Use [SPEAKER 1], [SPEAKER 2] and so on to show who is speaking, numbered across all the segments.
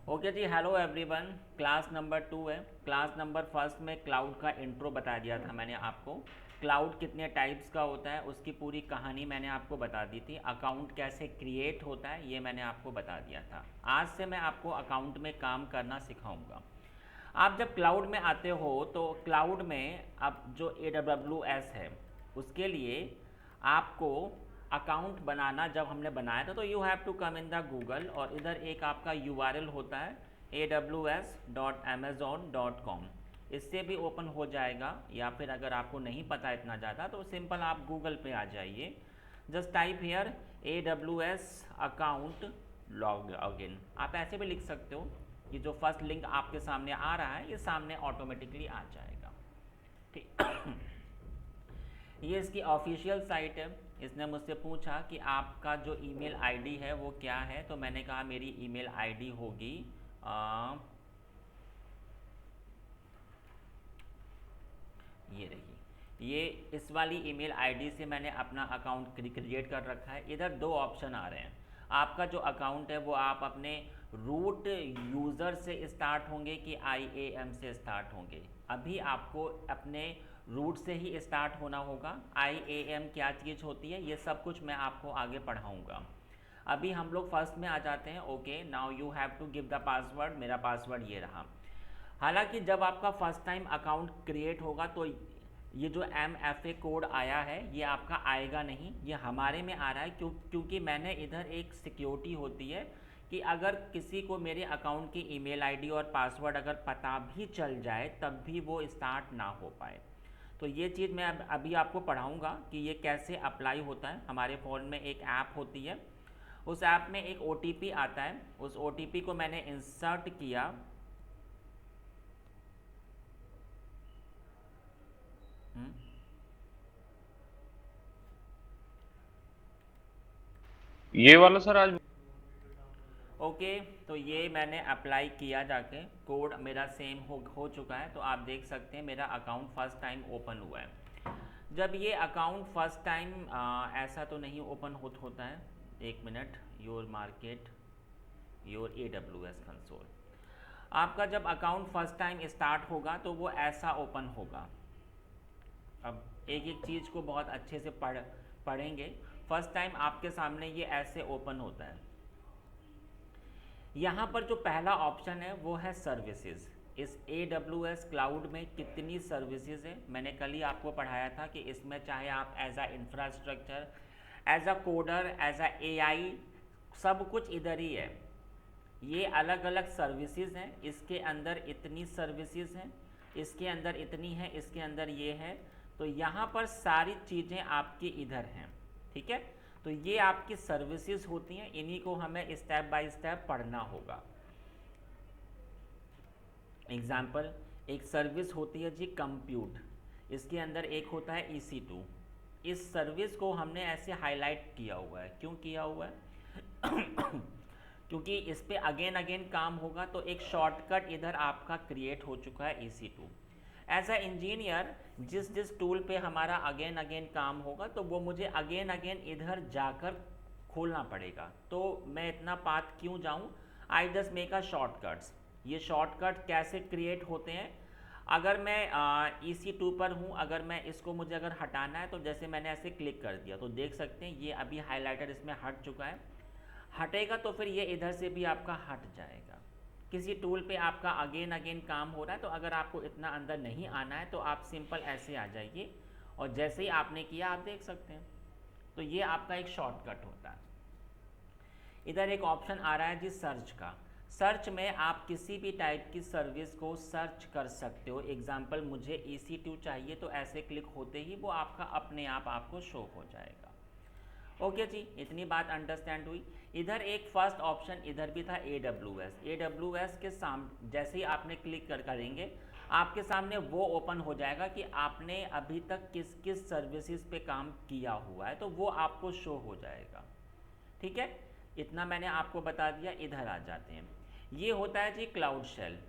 [SPEAKER 1] Okay जी, hello everyone. Class number 2 है। Class number first में cloud का इंट्रो बता दिया था मैंने आपको। क्लाउड कितने टाइप्स का होता है उसकी पूरी कहानी मैंने आपको बता दी थी। अकाउंट कैसे क्रिएट होता है ये मैंने आपको बता दिया था। आज से मैं आपको अकाउंट में काम करना सिखाऊंगा। आप जब क्लाउड में आते हो तो क्लाउड में अब जो AWS है उसके लिए आपको अकाउंट बनाना, जब हमने बनाया था तो you have to come in the Google और इधर एक आपका URL होता है aws.amazon.com। इससे भी ओपन हो जाएगा, या फिर अगर आपको नहीं पता इतना ज़्यादा तो सिंपल आप गूगल पे आ जाइए। Just type here AWS account login. आप ऐसे भी लिख सकते हो। ये जो फर्स्ट लिंक आपके सामने आ रहा है ये सामने ऑटोमेटिकली आ जाएगा। ठीक। ये इसकी ऑफिशियल साइट है। इसने मुझसे पूछा कि आपका जो ईमेल आईडी है वो क्या है, तो मैंने कहा मेरी ईमेल आईडी होगी ये रही। ये इस वाली ईमेल आईडी से मैंने अपना अकाउंट क्रिएट कर रखा है। इधर दो ऑप्शन आ रहे हैं। आपका जो अकाउंट है वो आप अपने रूट यूज़र से स्टार्ट होंगे कि IAM से स्टार्ट होंगे। अभी आपको अपने रूट से ही स्टार्ट होना होगा। IAM क्या चीज़ होती है ये सब कुछ मैं आपको आगे पढ़ाऊँगा। अभी हम लोग फर्स्ट में आ जाते हैं। Okay, now you have to give the password. मेरा पासवर्ड ये रहा। हालांकि जब आपका फर्स्ट टाइम अकाउंट क्रिएट होगा तो ये जो MFA कोड आया है ये आपका आएगा नहीं, ये हमारे में आ रहा है। क्योंकि मैंने इधर एक सिक्योरिटी होती है कि अगर किसी को मेरे अकाउंट की ईमेल आईडी और पासवर्ड अगर पता भी चल जाए तब भी वो स्टार्ट ना हो पाए। तो ये चीज़ मैं अभी आपको पढ़ाऊँगा कि ये कैसे अप्लाई होता है। हमारे फ़ोन में एक ऐप होती है, उस ऐप में एक OTP आता है। उस OTP को मैंने इंसर्ट किया।
[SPEAKER 2] ये वाला सर आज।
[SPEAKER 1] ओके, तो ये मैंने अप्लाई किया जाके, कोड मेरा सेम हो चुका है। तो आप देख सकते हैं मेरा अकाउंट फर्स्ट टाइम ओपन हुआ है। जब ये अकाउंट फर्स्ट टाइम ऐसा तो नहीं ओपन होता है। एक minute, your market, your AWS console. आपका जब अकाउंट फर्स्ट टाइम स्टार्ट होगा तो वो ऐसा ओपन होगा। अब एक एक चीज़ को बहुत अच्छे से पढ़ेंगे। फर्स्ट टाइम आपके सामने ये ऐसे ओपन होता है। यहाँ पर जो पहला ऑप्शन है वो है सर्विसेज। इस AWS क्लाउड में कितनी सर्विसेज है मैंने कल ही आपको पढ़ाया था कि इसमें चाहे आप as a infrastructure, as a coder, as a AI, सब कुछ इधर ही है। ये अलग अलग सर्विसेज हैं। इसके अंदर इतनी सर्विसेज हैं, इसके अंदर इतनी है, इसके अंदर ये है। तो यहाँ पर सारी चीज़ें आपकी इधर हैं। ठीक है, तो ये आपकी सर्विसेज होती हैं, इन्हीं को हमें स्टेप बाय स्टेप पढ़ना होगा। एग्जाम्पल, एक सर्विस होती है जी कंप्यूट। इसके अंदर एक होता है EC2। इस सर्विस को हमने ऐसे हाईलाइट किया हुआ है। क्यों किया हुआ है? क्योंकि इस पर अगेन अगेन काम होगा, तो एक शॉर्टकट इधर आपका क्रिएट हो चुका है EC2। एज अ इंजीनियर जिस जिस टूल पे हमारा अगेन अगेन काम होगा तो वो मुझे अगेन अगेन इधर जाकर खोलना पड़ेगा। तो मैं इतना पाथ क्यों जाऊं? I just make a shortcuts. ये शॉर्टकट कैसे क्रिएट होते हैं? अगर मैं EC2 पर हूँ, अगर मैं इसको मुझे अगर हटाना है तो जैसे मैंने ऐसे क्लिक कर दिया तो देख सकते हैं ये अभी हाईलाइटर इसमें हट चुका है। हटेगा तो फिर ये इधर से भी आपका हट जाएगा। किसी टूल पे आपका अगेन अगेन काम हो रहा है तो अगर आपको इतना अंदर नहीं आना है तो आप सिंपल ऐसे आ जाइए और जैसे ही आपने किया आप देख सकते हैं। तो ये आपका एक शॉर्टकट होता है। इधर एक ऑप्शन आ रहा है जी सर्च का। सर्च में आप किसी भी टाइप की सर्विस को सर्च कर सकते हो। एग्जाम्पल, मुझे EC2 चाहिए तो ऐसे क्लिक होते ही वो आपका अपने आप आपको शो हो जाएगा। ओके जी, इतनी बात अंडरस्टैंड हुई। इधर एक फर्स्ट ऑप्शन इधर भी था AWS के सामने जैसे ही आपने क्लिक करेंगे आपके सामने वो ओपन हो जाएगा कि आपने अभी तक किस किस सर्विसेज पे काम किया हुआ है, तो वो आपको शो हो जाएगा। ठीक है, इतना मैंने आपको बता दिया। इधर आ जाते हैं। ये होता है जी क्लाउड शेल।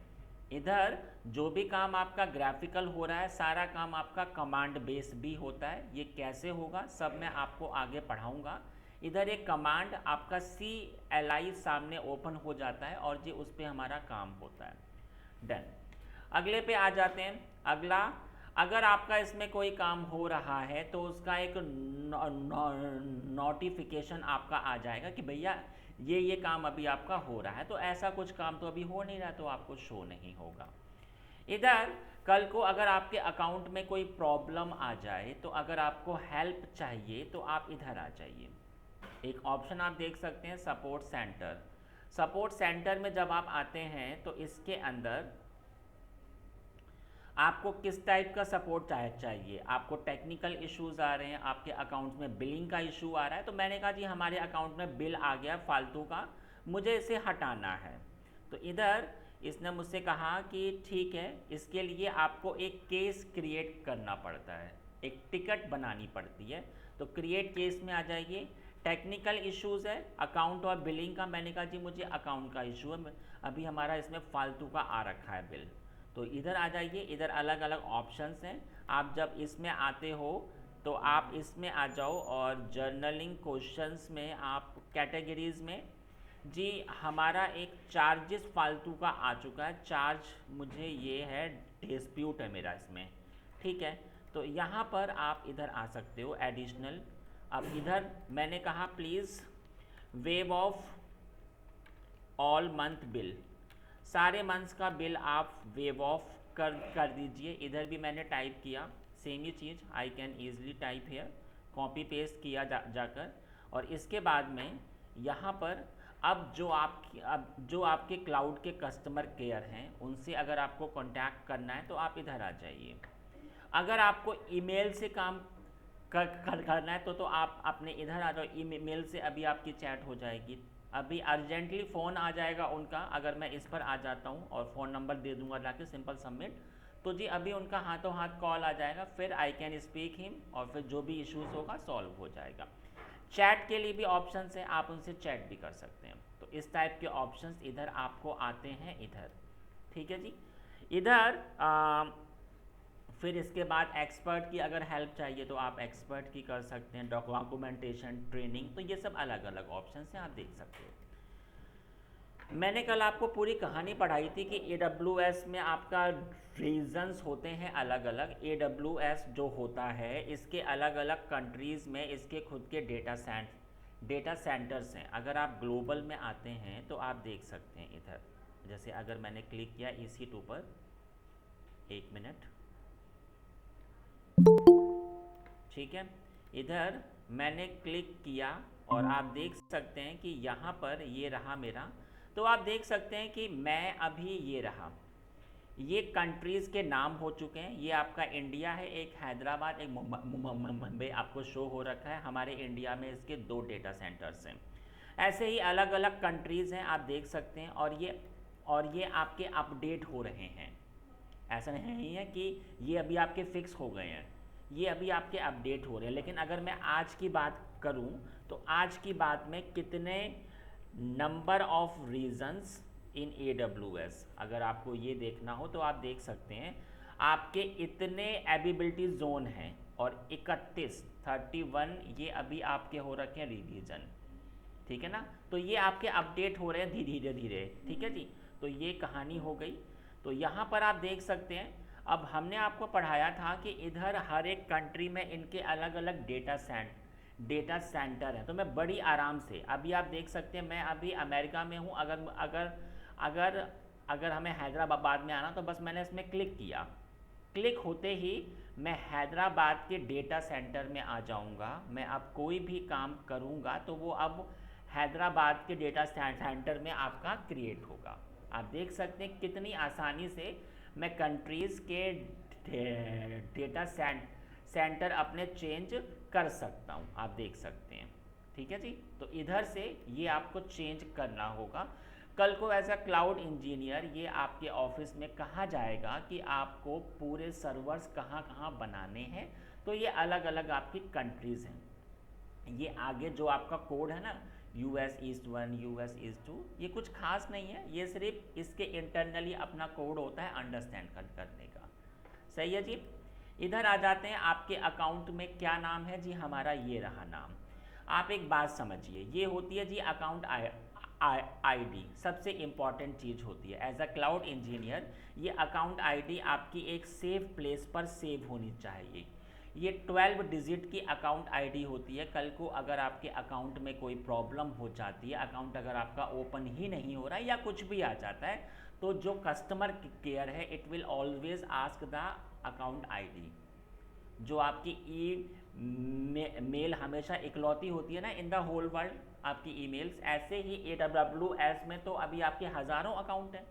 [SPEAKER 1] इधर जो भी काम आपका ग्राफिकल हो रहा है सारा काम आपका कमांड बेस भी होता है। ये कैसे होगा सब मैं आपको आगे पढ़ाऊंगा। इधर एक कमांड आपका CLI सामने ओपन हो जाता है और ये उस पर हमारा काम होता है। डन। अगले पे आ जाते हैं। अगला, अगर आपका इसमें कोई काम हो रहा है तो उसका एक नोटिफिकेशन आपका आ जाएगा कि भैया ये काम अभी आपका हो रहा है। तो ऐसा कुछ काम तो अभी हो नहीं रहा, तो आपको शो नहीं होगा। इधर कल को अगर आपके अकाउंट में कोई प्रॉब्लम आ जाए, तो अगर आपको हेल्प चाहिए तो आप इधर आ जाइए। एक ऑप्शन आप देख सकते हैं सपोर्ट सेंटर। सपोर्ट सेंटर में जब आप आते हैं तो इसके अंदर आपको किस टाइप का सपोर्ट चाहिए। आपको टेक्निकल इश्यूज आ रहे हैं, आपके अकाउंट में बिलिंग का इशू आ रहा है। तो मैंने कहा जी हमारे अकाउंट में बिल आ गया फालतू का, मुझे इसे हटाना है। तो इधर इसने मुझसे कहा कि ठीक है, इसके लिए आपको एक केस क्रिएट करना पड़ता है, एक टिकट बनानी पड़ती है। तो क्रिएट केस में आ जाइए। टेक्निकल इश्यूज़ है अकाउंट और बिलिंग का। मैंने कहा जी मुझे अकाउंट का इशू है, अभी हमारा इसमें फालतू का आ रखा है बिल। तो इधर आ जाइए। इधर अलग अलग ऑप्शंस हैं। आप जब इसमें आते हो तो आप इसमें आ जाओ और जर्नलिंग क्वेश्चंस में आप कैटेगरीज में, जी हमारा एक चार्जेस फालतू का आ चुका है। चार्ज मुझे ये है, डिस्प्यूट है मेरा इसमें, ठीक है। तो यहाँ पर आप इधर आ सकते हो एडिशनल। अब इधर मैंने कहा please wave of all month bill, सारे मंथ्स का बिल आप वेव ऑफ कर दीजिए। इधर भी मैंने टाइप किया same he cheese, I can easily type hair, copy paste किया जाकर। और इसके बाद में यहाँ पर अब जो आपके क्लाउड के कस्टमर केयर हैं उनसे अगर आपको कांटेक्ट करना है तो आप इधर आ जाइए। अगर आपको ईमेल से काम करना है तो आप अपने इधर आ जाओ। ईमेल से अभी आपकी चैट हो जाएगी, अभी अर्जेंटली फ़ोन आ जाएगा उनका। अगर मैं इस पर आ जाता हूँ और फ़ोन नंबर दे दूंगा जाके सिंपल सबमिट, तो जी अभी उनका हाथों हाथ कॉल आ जाएगा, फिर आई कैन स्पीक हिम और फिर जो भी इश्यूज़ होगा सॉल्व हो जाएगा। चैट के लिए भी ऑप्शंस हैं, आप उनसे चैट भी कर सकते हैं। तो इस टाइप के ऑप्शंस इधर आपको आते हैं इधर, ठीक है जी। इधर फिर इसके बाद एक्सपर्ट की अगर हेल्प चाहिए तो आप एक्सपर्ट की कर सकते हैं, डॉक्यूमेंटेशन, ट्रेनिंग, तो ये सब अलग अलग ऑप्शन हैं, आप देख सकते हो। मैंने कल आपको पूरी कहानी पढ़ाई थी कि AWS में आपका रीजन्स होते हैं अलग अलग। AWS जो होता है इसके अलग अलग कंट्रीज़ में इसके खुद के डेटा सेंटर्स हैं। अगर आप ग्लोबल में आते हैं तो आप देख सकते हैं इधर, जैसे अगर मैंने क्लिक किया EC2 पर, एक मिनट, ठीक है, इधर मैंने क्लिक किया और आप देख सकते हैं कि यहाँ पर ये रहा मेरा। तो आप देख सकते हैं कि मैं अभी ये रहा, ये कंट्रीज़ के नाम हो चुके हैं। ये आपका इंडिया है, एक हैदराबाद, एक मुंबई आपको शो हो रखा है। हमारे इंडिया में इसके 2 डेटा सेंटर्स हैं। ऐसे ही अलग अलग कंट्रीज़ हैं, आप देख सकते हैं। और ये आपके अपडेट हो रहे हैं, ऐसा नहीं है कि ये अभी आपके फिक्स हो गए हैं, ये अभी आपके अपडेट हो रहे हैं। लेकिन अगर मैं आज की बात करूं तो आज की बात में कितने number of regions in AWS, अगर आपको ये देखना हो तो आप देख सकते हैं आपके इतने एबिलिटी जोन हैं और 31 ये अभी आपके हो रखे हैं रिवीजन, ठीक है ना। तो ये आपके अपडेट हो रहे हैं धीरे धीरे, ठीक है जी। तो ये कहानी हो गई। तो यहाँ पर आप देख सकते हैं, अब हमने आपको पढ़ाया था कि इधर हर एक कंट्री में इनके अलग अलग डेटा सेंटर हैं। तो मैं बड़ी आराम से, अभी आप देख सकते हैं मैं अभी अमेरिका में हूँ। अगर अगर अगर अगर हमें हैदराबाद में आना तो बस मैंने इसमें क्लिक किया, क्लिक होते ही मैं हैदराबाद के डेटा सेंटर में आ जाऊँगा। मैं अब कोई भी काम करूँगा तो वो अब हैदराबाद के डेटा सेंटर में आपका क्रिएट होगा। आप देख सकते हैं कितनी आसानी से मैं कंट्रीज़ के डेटा सेंटर अपने चेंज कर सकता हूं, आप देख सकते हैं, ठीक है जी। तो इधर से ये आपको चेंज करना होगा। कल को एज अ क्लाउड इंजीनियर ये आपके ऑफिस में कहा जाएगा कि आपको पूरे सर्वर्स कहाँ कहाँ बनाने हैं। तो ये अलग अलग आपकी कंट्रीज़ हैं। ये आगे जो आपका कोड है ना, US East 1, US East 2, ये कुछ खास नहीं है, ये सिर्फ इसके इंटरनली अपना कोड होता है अंडरस्टैंड करने का। सही है जी। इधर आ जाते हैं, आपके अकाउंट में क्या नाम है जी, हमारा ये रहा नाम। आप एक बात समझिए, ये होती है जी अकाउंट आईडी, सबसे इम्पॉर्टेंट चीज़ होती है। एज अ क्लाउड इंजीनियर ये अकाउंट आईडी आपकी एक सेफ प्लेस पर सेव होनी चाहिए। ये 12 डिजिट की अकाउंट आईडी होती है। कल को अगर आपके अकाउंट में कोई प्रॉब्लम हो जाती है, अकाउंट अगर आपका ओपन ही नहीं हो रहा है या कुछ भी आ जाता है, तो जो कस्टमर केयर है it will always ask the account ID. जो आपकी मेल हमेशा इकलौती होती है ना इन द होल वर्ल्ड, आपकी ईमेल्स, ऐसे ही AWS में तो अभी आपके हज़ारों अकाउंट हैं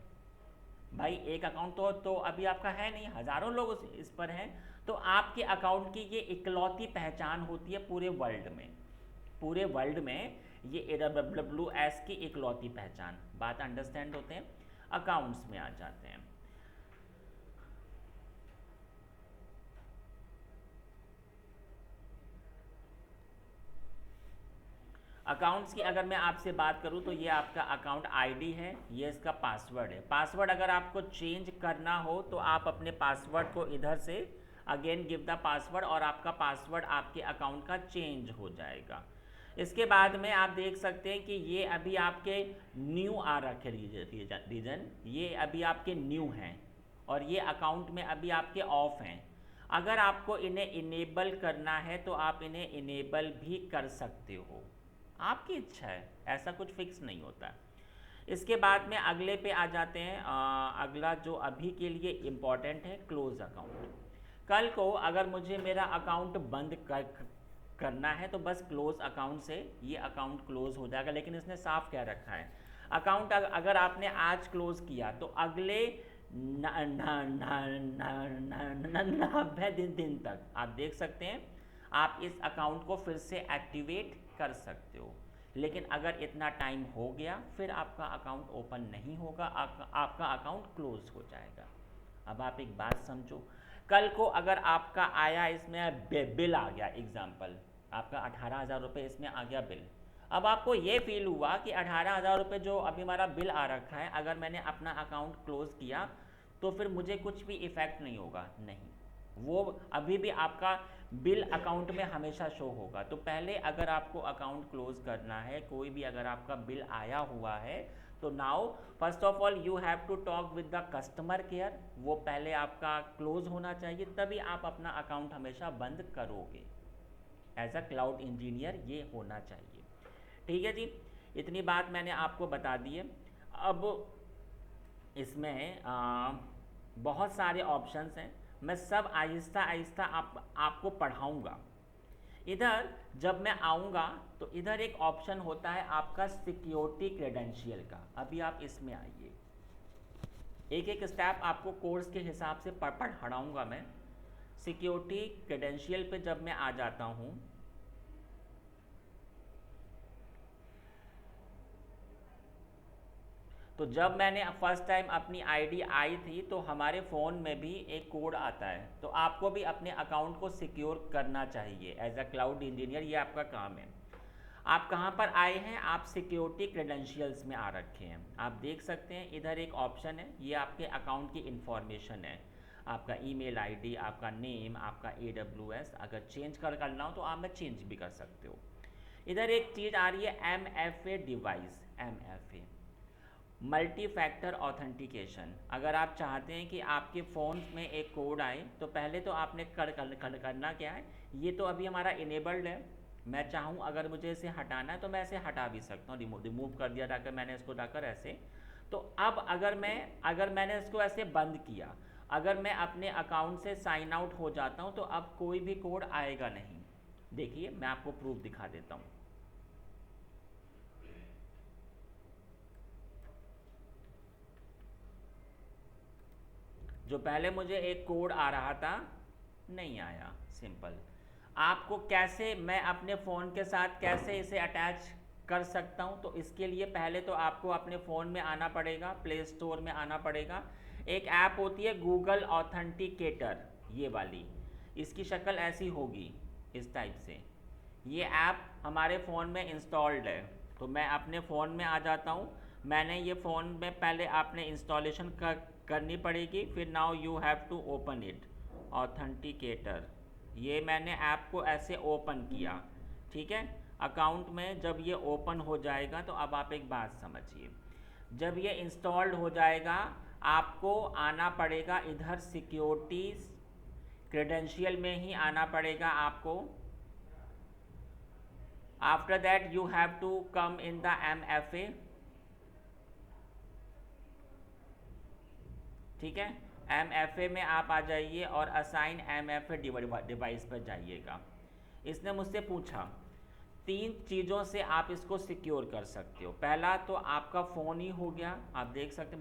[SPEAKER 1] भाई। एक अकाउंट तो अभी आपका है नहीं, हज़ारों लोग इस पर हैं। तो आपके अकाउंट की ये इकलौती पहचान होती है पूरे वर्ल्ड में। पूरे वर्ल्ड में ये AWS की इकलौती पहचान। बात अंडरस्टैंड होते हैं। अकाउंट्स में आ जाते हैं। अकाउंट्स की अगर मैं आपसे बात करूं तो ये आपका अकाउंट आईडी है, ये इसका पासवर्ड है। पासवर्ड अगर आपको चेंज करना हो तो आप अपने पासवर्ड को इधर से अगेन गिव द पासवर्ड और आपका पासवर्ड आपके अकाउंट का चेंज हो जाएगा। इसके बाद में आप देख सकते हैं कि ये अभी आपके न्यू आ रखे रीजन, ये अभी आपके न्यू हैं और ये अकाउंट में अभी आपके ऑफ हैं। अगर आपको इन्हें इनेबल करना है तो आप इन्हें इनेबल भी कर सकते हो, आपकी इच्छा है, ऐसा कुछ फिक्स नहीं होता है। इसके बाद में अगले पे आ जाते हैं। अगला जो अभी के लिए इम्पॉर्टेंट है, क्लोज अकाउंट। कल को अगर मुझे मेरा अकाउंट बंद करना है तो बस क्लोज अकाउंट से ये अकाउंट क्लोज हो जाएगा। लेकिन इसने साफ क्या रखा है, अकाउंट अगर आपने आज क्लोज किया तो अगले 90 दिन तक आप देख सकते हैं आप इस अकाउंट को फिर से एक्टिवेट कर सकते हो। लेकिन अगर इतना टाइम हो गया फिर आपका अकाउंट ओपन नहीं होगा, आपका अकाउंट क्लोज हो जाएगा। अब आप एक बात समझो, कल को अगर आपका आया इसमें बिल आ गया, एग्जाम्पल आपका 18,000 रुपये इसमें आ गया बिल। अब आपको ये फील हुआ कि 18,000 रुपये जो अभी हमारा बिल आ रखा है, अगर मैंने अपना अकाउंट क्लोज किया तो फिर मुझे कुछ भी इफ़ेक्ट नहीं होगा। नहीं, वो अभी भी आपका बिल अकाउंट में हमेशा शो होगा। तो पहले अगर आपको अकाउंट क्लोज करना है, कोई भी अगर आपका बिल आया हुआ है, तो now first of all you have to talk with the customer care. वो पहले आपका क्लोज होना चाहिए, तभी आप अपना अकाउंट हमेशा बंद करोगे। एज अ क्लाउड इंजीनियर ये होना चाहिए। ठीक है जी, इतनी बात मैंने आपको बता दी है। अब इसमें बहुत सारे ऑप्शंस हैं, मैं सब आहिस्ता आहिस्ता आपको पढ़ाऊँगा। इधर जब मैं आऊँगा तो इधर एक ऑप्शन होता है आपका सिक्योरिटी क्रेडेंशियल का। अभी आप इसमें आइए, एक एक स्टेप आपको कोर्स के हिसाब से पढ़ाऊँगा मैं। सिक्योरिटी क्रेडेंशियल पे जब मैं आ जाता हूँ तो जब मैंने फर्स्ट टाइम अपनी आईडी आई थी तो हमारे फ़ोन में भी एक कोड आता है। तो आपको भी अपने अकाउंट को सिक्योर करना चाहिए। एज अ क्लाउड इंजीनियर ये आपका काम है। आप कहाँ पर आए हैं, आप सिक्योरिटी क्रेडेंशियल्स में आ रखे हैं। आप देख सकते हैं इधर एक ऑप्शन है, ये आपके अकाउंट की इंफॉर्मेशन है, आपका ईमेल आईडी, आपका नेम, आपका AWS। अगर चेंज करना हो तो आप में चेंज भी कर सकते हो। इधर एक चीज़ आ रही है MFA device, MFA multi factor authentication. अगर आप चाहते हैं कि आपके फ़ोन में एक कोड आए तो पहले तो आपने करना क्या है, ये तो अभी हमारा इनेबल्ड है। मैं चाहूँ अगर मुझे इसे हटाना है तो मैं इसे हटा भी सकता हूँ, रिमूव कर दिया जाकर मैंने इसको जाकर ऐसे। तो अब अगर मैंने इसको ऐसे बंद किया, अगर मैं अपने अकाउंट से साइन आउट हो जाता हूँ तो अब कोई भी कोड आएगा नहीं। देखिए मैं आपको प्रूफ दिखा देता हूँ। जो पहले मुझे एक कोड आ रहा था नहीं आया। सिंपल, आपको कैसे, मैं अपने फ़ोन के साथ कैसे इसे अटैच कर सकता हूं, तो इसके लिए पहले तो आपको अपने फ़ोन में आना पड़ेगा, प्ले स्टोर में आना पड़ेगा। एक ऐप होती है गूगल ऑथेंटिकेटर, ये वाली, इसकी शक्ल ऐसी होगी इस टाइप से। ये ऐप हमारे फ़ोन में इंस्टॉल्ड है। तो मैं अपने फ़ोन में आ जाता हूँ। मैंने ये फ़ोन में पहले आपने इंस्टॉलेशन करनी पड़ेगी, फिर now you have to open it, authenticator. ये मैंने ऐप को ऐसे ओपन किया, ठीक है। अकाउंट में जब ये ओपन हो जाएगा तो अब आप एक बात समझिए, जब ये इंस्टॉल्ड हो जाएगा आपको आना पड़ेगा इधर सिक्योरिटीज क्रेडेंशियल में ही आना पड़ेगा आपको। After that you have to come in the MFA, ठीक है। MFA में आप आ जाइए और असाइन MFA डिवाइस पर जाइएगा। इसने मुझसे पूछा 3 चीज़ों से आप इसको सिक्योर कर सकते हो। पहला तो आपका फ़ोन ही हो गया, आप देख सकते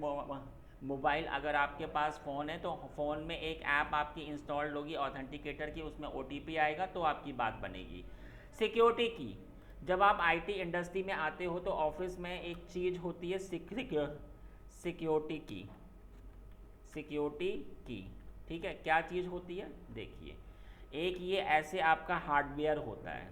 [SPEAKER 1] मोबाइल, अगर आपके पास फ़ोन है तो फ़ोन में एक ऐप आपकी इंस्टॉल्ड होगी ऑथेंटिकेटर की, उसमें OTP आएगा तो आपकी बात बनेगी। सिक्योरिटी की, जब आप IT इंडस्ट्री में आते हो तो ऑफिस में एक चीज़ होती है सिक्योरिटी की, ठीक है। क्या चीज़ होती है देखिए, एक ये ऐसे आपका हार्डवेयर होता है,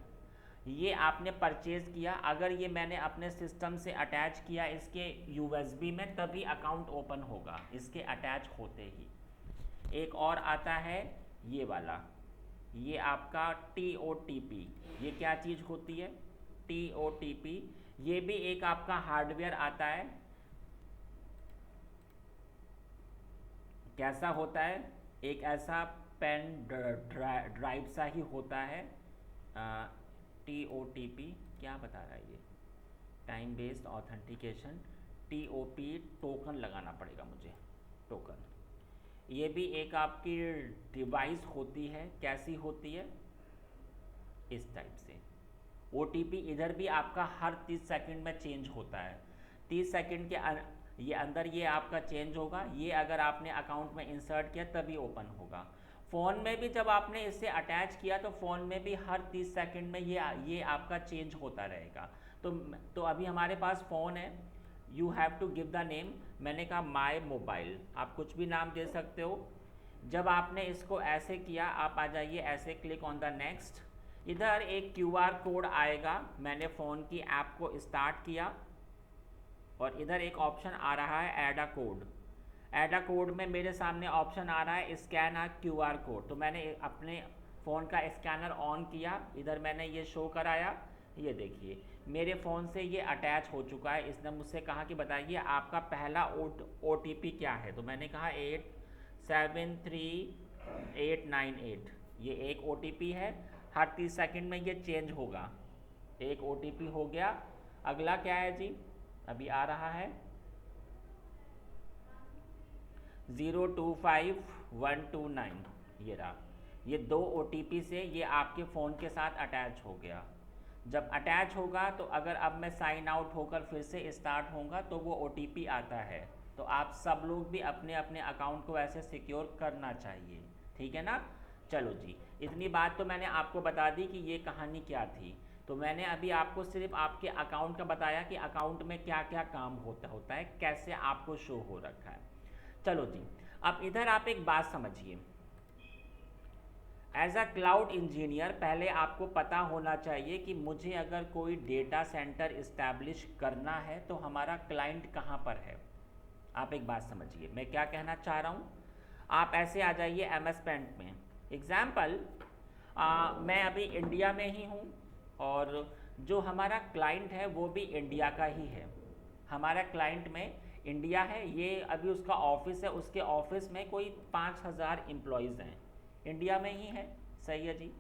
[SPEAKER 1] ये आपने परचेज़ किया, अगर ये मैंने अपने सिस्टम से अटैच किया इसके USB में तभी अकाउंट ओपन होगा, इसके अटैच होते ही। एक और आता है ये वाला, ये आपका TOTP, ये क्या चीज़ होती है TOTP, ये भी एक आपका हार्डवेयर आता है। कैसा होता है, एक ऐसा पेन ड्राइव सा ही होता है। TOTP क्या बता रहा है ये, time based authentication, TOP token लगाना पड़ेगा मुझे, टोकन। ये भी एक आपकी डिवाइस होती है, कैसी होती है इस टाइप से। OTP इधर भी आपका हर 30 सेकंड में चेंज होता है, 30 सेकंड के ये अंदर ये आपका चेंज होगा, ये अगर आपने अकाउंट में इंसर्ट किया तभी ओपन होगा। फ़ोन में भी जब आपने इसे अटैच किया तो फ़ोन में भी हर 30 सेकंड में ये आपका चेंज होता रहेगा। तो अभी हमारे पास फ़ोन है, you have to give the name, मैंने कहा माय मोबाइल, आप कुछ भी नाम दे सकते हो। जब आपने इसको ऐसे किया आप आ जाइए ऐसे, क्लिक ऑन द नेक्स्ट, इधर एक QR कोड आएगा, मैंने फ़ोन की ऐप को स्टार्ट किया और इधर एक ऑप्शन आ रहा है add a code. Add a code में मेरे सामने ऑप्शन आ रहा है स्कैन अ QR कोड, तो मैंने अपने फ़ोन का स्कैनर ऑन किया, इधर मैंने ये शो कराया, ये देखिए मेरे फ़ोन से ये अटैच हो चुका है। इसने मुझसे कहा कि बताइए आपका पहला OTP क्या है, तो मैंने कहा 873898, ये एक OTP है, हर 30 सेकंड में ये चेंज होगा। एक OTP हो गया, अगला क्या है जी, अभी आ रहा है 025129, ये रहा, ये 2 OTP से ये आपके फ़ोन के साथ अटैच हो गया। जब अटैच होगा तो अगर अब मैं साइन आउट होकर फिर से स्टार्ट होऊंगा तो वो OTP आता है। तो आप सब लोग भी अपने अपने अकाउंट को ऐसे सिक्योर करना चाहिए, ठीक है ना। चलो जी, इतनी बात तो मैंने आपको बता दी कि ये कहानी क्या थी। तो मैंने अभी आपको सिर्फ आपके अकाउंट का बताया कि अकाउंट में क्या क्या काम होता है, कैसे आपको शो हो रखा है। चलो जी, अब इधर आप एक बात समझिए, एज अ क्लाउड इंजीनियर पहले आपको पता होना चाहिए कि मुझे अगर कोई डेटा सेंटर इस्टेब्लिश करना है तो हमारा क्लाइंट कहाँ पर है। आप एक बात समझिए मैं क्या कहना चाह रहा हूँ। आप ऐसे आ जाइए MS Paint में, एग्जाम्पल मैं अभी इंडिया में ही हूँ और जो हमारा क्लाइंट है वो भी इंडिया का ही है। हमारा क्लाइंट में इंडिया है, ये अभी उसका ऑफिस है, उसके ऑफिस में कोई 5000 एम्प्लॉयज़ हैं, इंडिया में ही है, सही है जी।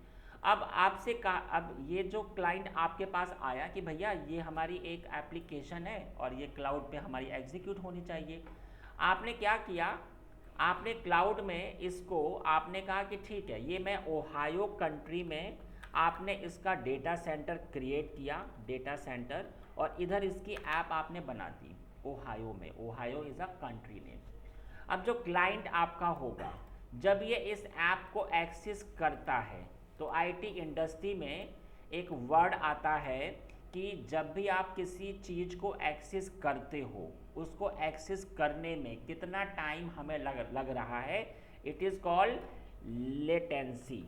[SPEAKER 1] अब आपसे अब ये जो क्लाइंट आपके पास आया कि भैया ये हमारी एक एप्लीकेशन है और ये क्लाउड पे हमारी एग्जीक्यूट होनी चाहिए। आपने क्या किया, आपने क्लाउड में इसको आपने कहा कि ठीक है, ये मैं ओहायो कंट्री में आपने इसका डेटा सेंटर क्रिएट किया, डेटा सेंटर, और इधर इसकी ऐप आपने बना दी ओहायो में। Ohio is a country name. अब जो क्लाइंट आपका होगा जब ये इस ऐप को एक्सेस करता है तो IT इंडस्ट्री में एक वर्ड आता है कि जब भी आप किसी चीज़ को एक्सेस करते हो उसको एक्सेस करने में कितना टाइम हमें लग रहा है, इट इज़ कॉल्ड लेटेंसी।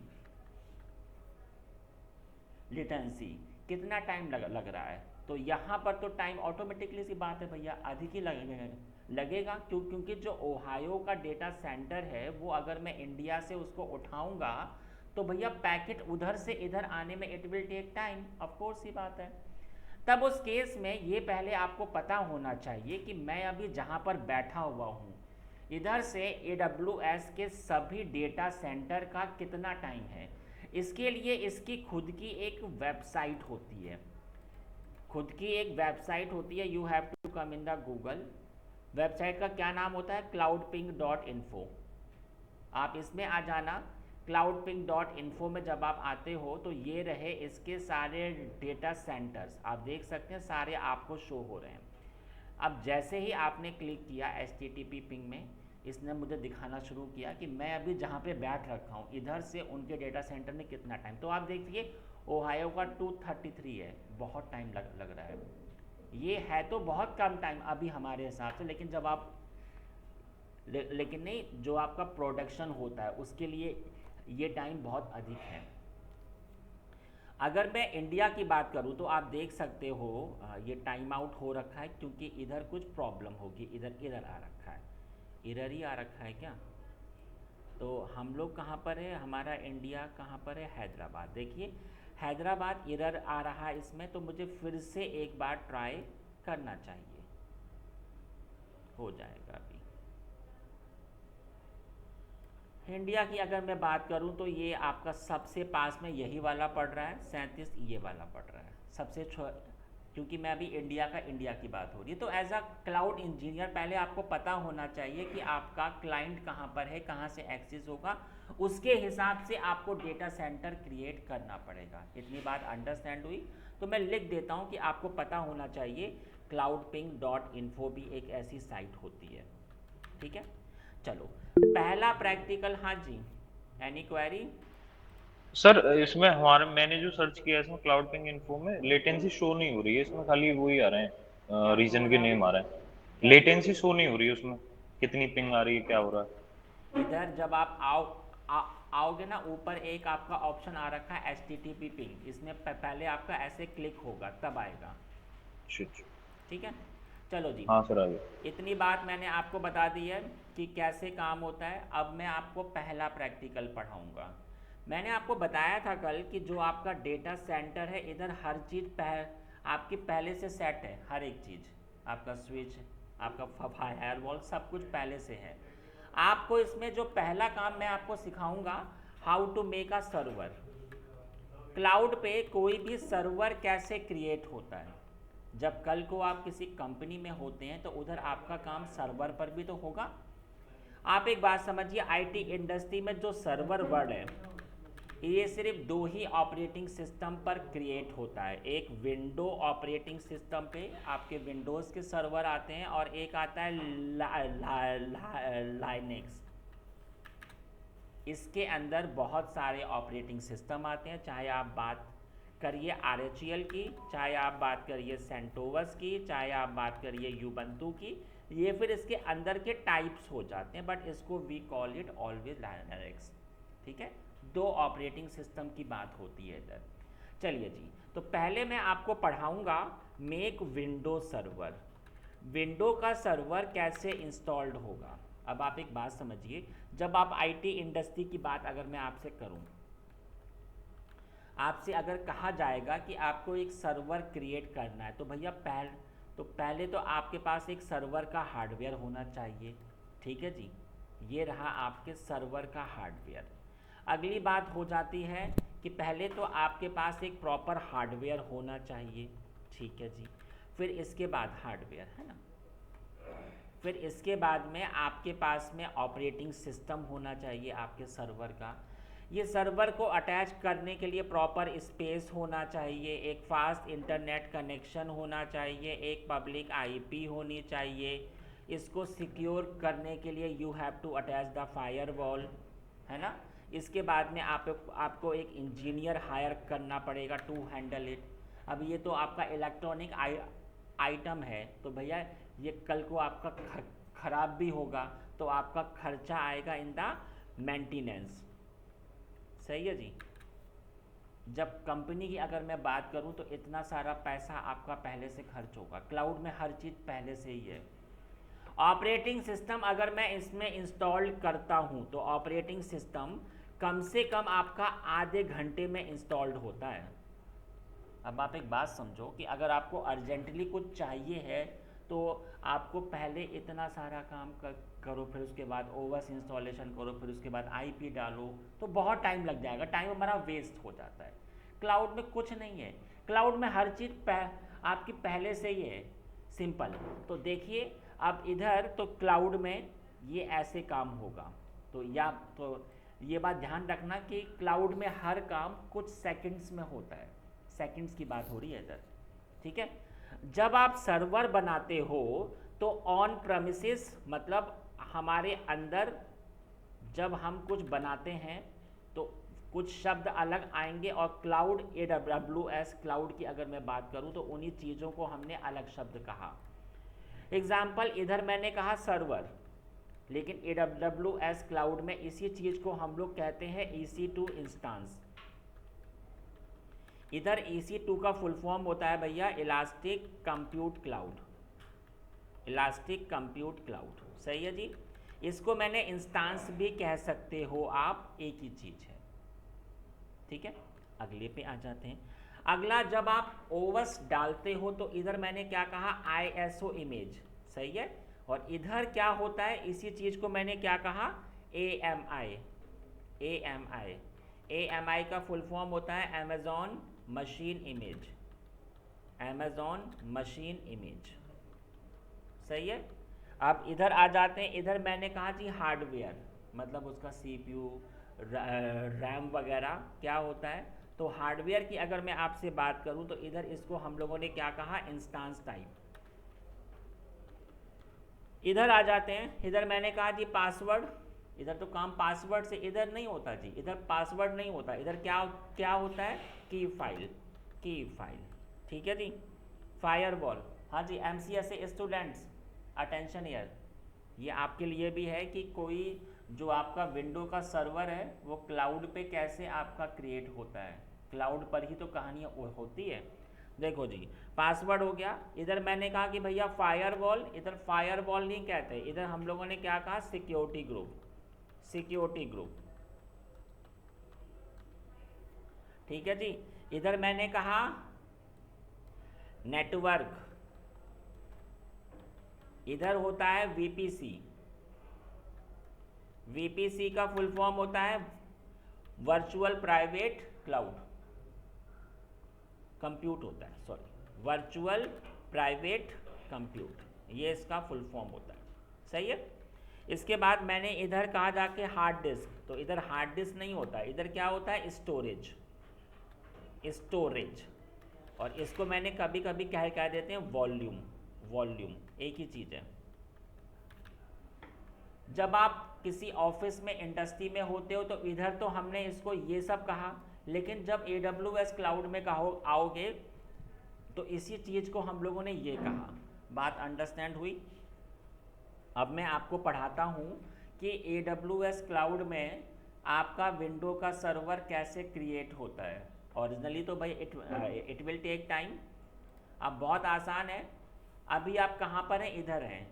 [SPEAKER 1] कितना टाइम लग रहा है, तो यहाँ पर तो टाइम ऑटोमेटिकली सी बात है भैया अधिक ही लगेगा क्योंकि जो ओहायो का डेटा सेंटर है वो अगर मैं इंडिया से उसको उठाऊंगा तो भैया पैकेट उधर से इधर आने में it will take time, of course ही बात है। तब उस केस में ये पहले आपको पता होना चाहिए कि मैं अभी जहाँ पर बैठा हुआ हूँ इधर से AWS के सभी डेटा सेंटर का कितना टाइम है। इसके लिए इसकी खुद की एक वेबसाइट होती है, you have to come in the Google. Website का क्या नाम होता है, cloudping.info। आप इसमें आ जाना, cloudping.info में जब आप आते हो तो ये रहे इसके सारे डेटा सेंटर्स, आप देख सकते हैं सारे आपको शो हो रहे हैं। अब जैसे ही आपने क्लिक किया HTTP पिंग में, इसने मुझे दिखाना शुरू किया कि मैं अभी जहाँ पे बैठ रखा हूँ इधर से उनके डेटा सेंटर में कितना टाइम। तो आप देखिए ओहायो का 2:33 है, बहुत टाइम लग रहा है। ये है तो बहुत कम टाइम अभी हमारे हिसाब से, लेकिन जब आप लेकिन नहीं, जो आपका प्रोडक्शन होता है उसके लिए ये टाइम बहुत अधिक है। अगर मैं इंडिया की बात करूं तो आप देख सकते हो ये टाइम आउट हो रखा है क्योंकि इधर कुछ प्रॉब्लम होगी, इधर आ रखा है, इधर ही आ रखा है क्या। तो हम लोग कहाँ पर है, हमारा इंडिया कहाँ पर है, हैदराबाद। देखिए हैदराबाद इधर आ रहा है इसमें, तो मुझे फिर से एक बार ट्राई करना चाहिए, हो जाएगा अभी। इंडिया की अगर मैं बात करूं तो ये आपका सबसे पास में यही वाला पड़ रहा है 37, ये वाला पड़ रहा है सबसे क्योंकि मैं अभी इंडिया की बात हो रही है। तो एज अ क्लाउड इंजीनियर पहले आपको पता होना चाहिए कि आपका क्लाइंट कहाँ पर है, कहाँ से एक्सेस होगा, उसके हिसाब से आपको डेटा सेंटर क्रिएट करना पड़ेगा। इतनी बात अंडरस्टैंड हुई। तो मैं लिख देता हूँ कि आपको पता होना चाहिए cloudping.info भी एक ऐसी साइट होती है, ठीक है। चलो पहला प्रैक्टिकल, हाँ जी, एनी क्वेरी।
[SPEAKER 2] सर इसमें हमारे मैंने जो सर्च किया इसमें क्लाउड पिंग इन्फो में लेटेंसी शो नहीं हो रही है, इसमें खाली वही आ रहे हैं,
[SPEAKER 1] क्या शो हो
[SPEAKER 2] रीजन के
[SPEAKER 1] रहा
[SPEAKER 2] नेम आ
[SPEAKER 1] है,
[SPEAKER 2] रहे हैं। लेटेंसी शो नहीं हो रही है उसमें, कितनी पिंग आ रही है, क्या हो रहा है।
[SPEAKER 1] इधर जब आप आओगे ना, ऊपर एक आपका ऑप्शन आ रखा है HTTP पिंग, इसमें पहले आपका ऐसे क्लिक होगा तब आएगा,
[SPEAKER 2] अच्छा अच्छा।
[SPEAKER 1] ठीक है। चलो जी,
[SPEAKER 2] हाँ सर आ गया।
[SPEAKER 1] इतनी बात मैंने आपको बता दी है कि कैसे काम होता है। अब मैं आपको पहला प्रैक्टिकल पढ़ाऊँगा। मैंने आपको बताया था कल कि जो आपका डेटा सेंटर है इधर हर चीज़ आपकी पहले से सेट है, हर एक चीज़, आपका स्विच, आपका फायरवॉल, सब कुछ पहले से है। आपको इसमें जो पहला काम मैं आपको सिखाऊंगा, how to make a server. Cloud पे कोई भी सर्वर कैसे क्रिएट होता है। जब कल को आप किसी कंपनी में होते हैं तो उधर आपका काम सर्वर पर भी तो होगा। आप एक बात समझिए, आईटी इंडस्ट्री में जो सर्वर वर्ड है ये सिर्फ दो ही ऑपरेटिंग सिस्टम पर क्रिएट होता है। एक विंडो ऑपरेटिंग सिस्टम पे आपके विंडोज़ के सर्वर आते हैं और एक आता है लाइनेक्स। इसके अंदर बहुत सारे ऑपरेटिंग सिस्टम आते हैं, चाहे आप बात करिए RHEL की, चाहे आप बात करिए सेंटोवस की, चाहे आप बात करिए यूबंतु की। ये फिर इसके अंदर के टाइप्स हो जाते हैं, बट इसको we call it always Linux, ठीक है। दो ऑपरेटिंग सिस्टम की बात होती है इधर। चलिए जी, तो पहले मैं आपको पढ़ाऊंगा मेक विंडो सर्वर। विंडो का सर्वर कैसे इंस्टॉल्ड होगा। अब आप एक बात समझिए, जब आप आईटी इंडस्ट्री की बात अगर मैं आपसे करूं, आपसे अगर कहा जाएगा कि आपको एक सर्वर क्रिएट करना है तो भैया पहले तो आपके पास एक सर्वर का हार्डवेयर होना चाहिए, ठीक है जी। ये रहा आपके सर्वर का हार्डवेयर। अगली बात हो जाती है कि पहले तो आपके पास एक प्रॉपर हार्डवेयर होना चाहिए, ठीक है जी। फिर इसके बाद हार्डवेयर है ना, फिर इसके बाद में आपके पास में ऑपरेटिंग सिस्टम होना चाहिए आपके सर्वर का। ये सर्वर को अटैच करने के लिए प्रॉपर स्पेस होना चाहिए, एक फास्ट इंटरनेट कनेक्शन होना चाहिए, एक पब्लिक आईपी होनी चाहिए। इसको सिक्योर करने के लिए you have to attach the firewall, है ना। इसके बाद में आपको एक इंजीनियर हायर करना पड़ेगा टू हैंडल इट। अब ये तो आपका इलेक्ट्रॉनिक आइटम है, तो भैया ये कल को आपका ख़राब भी होगा तो आपका खर्चा आएगा इन द मेंटेनेंस, सही है जी। जब कंपनी की अगर मैं बात करूं तो इतना सारा पैसा आपका पहले से खर्च होगा। क्लाउड में हर चीज़ पहले से ही है। ऑपरेटिंग सिस्टम अगर मैं इसमें इंस्टॉल करता हूं तो ऑपरेटिंग सिस्टम कम से कम आपका आधे घंटे में इंस्टॉल्ड होता है। अब आप एक बात समझो कि अगर आपको अर्जेंटली कुछ चाहिए है तो आपको पहले इतना सारा काम करो, फिर उसके बाद ओवस इंस्टॉलेशन करो, फिर उसके बाद आईपी डालो, तो बहुत टाइम लग जाएगा, टाइम हमारा वेस्ट हो जाता है। क्लाउड में कुछ नहीं है, क्लाउड में हर चीज़ आपकी पहले से ही है, सिंपल। तो देखिए अब इधर तो क्लाउड में ये ऐसे काम होगा, तो ये बात ध्यान रखना कि क्लाउड में हर काम कुछ सेकंड्स में होता है, सेकंड्स की बात हो रही है इधर, ठीक है। जब आप सर्वर बनाते हो तो ऑन प्रेमिसेस मतलब हमारे अंदर जब हम कुछ बनाते हैं तो कुछ शब्द अलग आएंगे, और क्लाउड AWS क्लाउड की अगर मैं बात करूं तो उन्हीं चीज़ों को हमने अलग शब्द कहा। एग्जाम्पल, इधर मैंने कहा सर्वर, लेकिन AWS क्लाउड में इसी चीज़ को हम लोग कहते हैं EC2 इंस्टांस। इधर EC2 का फुल फॉर्म होता है भैया elastic compute cloud, elastic compute cloud, सही है जी। इसको मैंने इंस्टांस भी कह सकते हो आप, एक ही चीज़ है, ठीक है। अगले पे आ जाते हैं। अगला, जब आप ओवस डालते हो तो इधर मैंने क्या कहा, ISO इमेज, सही है। और इधर क्या होता है, इसी चीज़ को मैंने क्या कहा, AMI। AMI का फुल फॉर्म होता है Amazon machine image, Amazon machine image, सही है। अब इधर आ जाते हैं, इधर मैंने कहा जी हार्डवेयर, मतलब उसका CPU रैम वगैरह क्या होता है। तो हार्डवेयर की अगर मैं आपसे बात करूं तो इधर इसको हम लोगों ने क्या कहा, इंस्टांस टाइप। इधर आ जाते हैं, इधर मैंने कहा जी पासवर्ड, इधर तो काम पासवर्ड से इधर नहीं होता जी, इधर पासवर्ड नहीं होता, इधर क्या क्या होता है, की फाइल, की फाइल, ठीक है जी। फायरवॉल, हाँ जी, MCS स्टूडेंट्स अटेंशन ईयर, ये आपके लिए भी है कि कोई जो आपका विंडो का सर्वर है वो क्लाउड पे कैसे आपका क्रिएट होता है, क्लाउड पर ही तो कहानियाँ होती है। देखो जी, पासवर्ड हो गया। इधर मैंने कहा कि भैया फायरवॉल, इधर फायरवॉल नहीं कहते, इधर हम लोगों ने क्या कहा, सिक्योरिटी ग्रुप, सिक्योरिटी ग्रुप, ठीक है जी। इधर मैंने कहा नेटवर्क, इधर होता है VPC, VPC का फुल फॉर्म होता है वर्चुअल प्राइवेट क्लाउड कंप्यूट होता है, सॉरी, वर्चुअल प्राइवेट कंप्यूट, ये इसका फुल फॉर्म होता है, सही है। इसके बाद मैंने इधर कहा जाके हार्ड डिस्क, तो इधर हार्ड डिस्क नहीं होता, इधर क्या होता है, स्टोरेज, स्टोरेज। और इसको मैंने कभी कभी कह देते हैं वॉल्यूम, वॉल्यूम एक ही चीज़ है। जब आप किसी ऑफिस में इंडस्ट्री में होते हो तो इधर तो हमने इसको ये सब कहा, लेकिन जब AWS क्लाउड में आओगे तो इसी चीज़ को हम लोगों ने ये कहा। बात अंडरस्टैंड हुई। अब मैं आपको पढ़ाता हूँ कि AWS क्लाउड में आपका विंडो का सर्वर कैसे क्रिएट होता है। ओरिजिनली तो भाई इट विल टेक टाइम। अब बहुत आसान है। अभी आप कहाँ पर हैं, इधर हैं।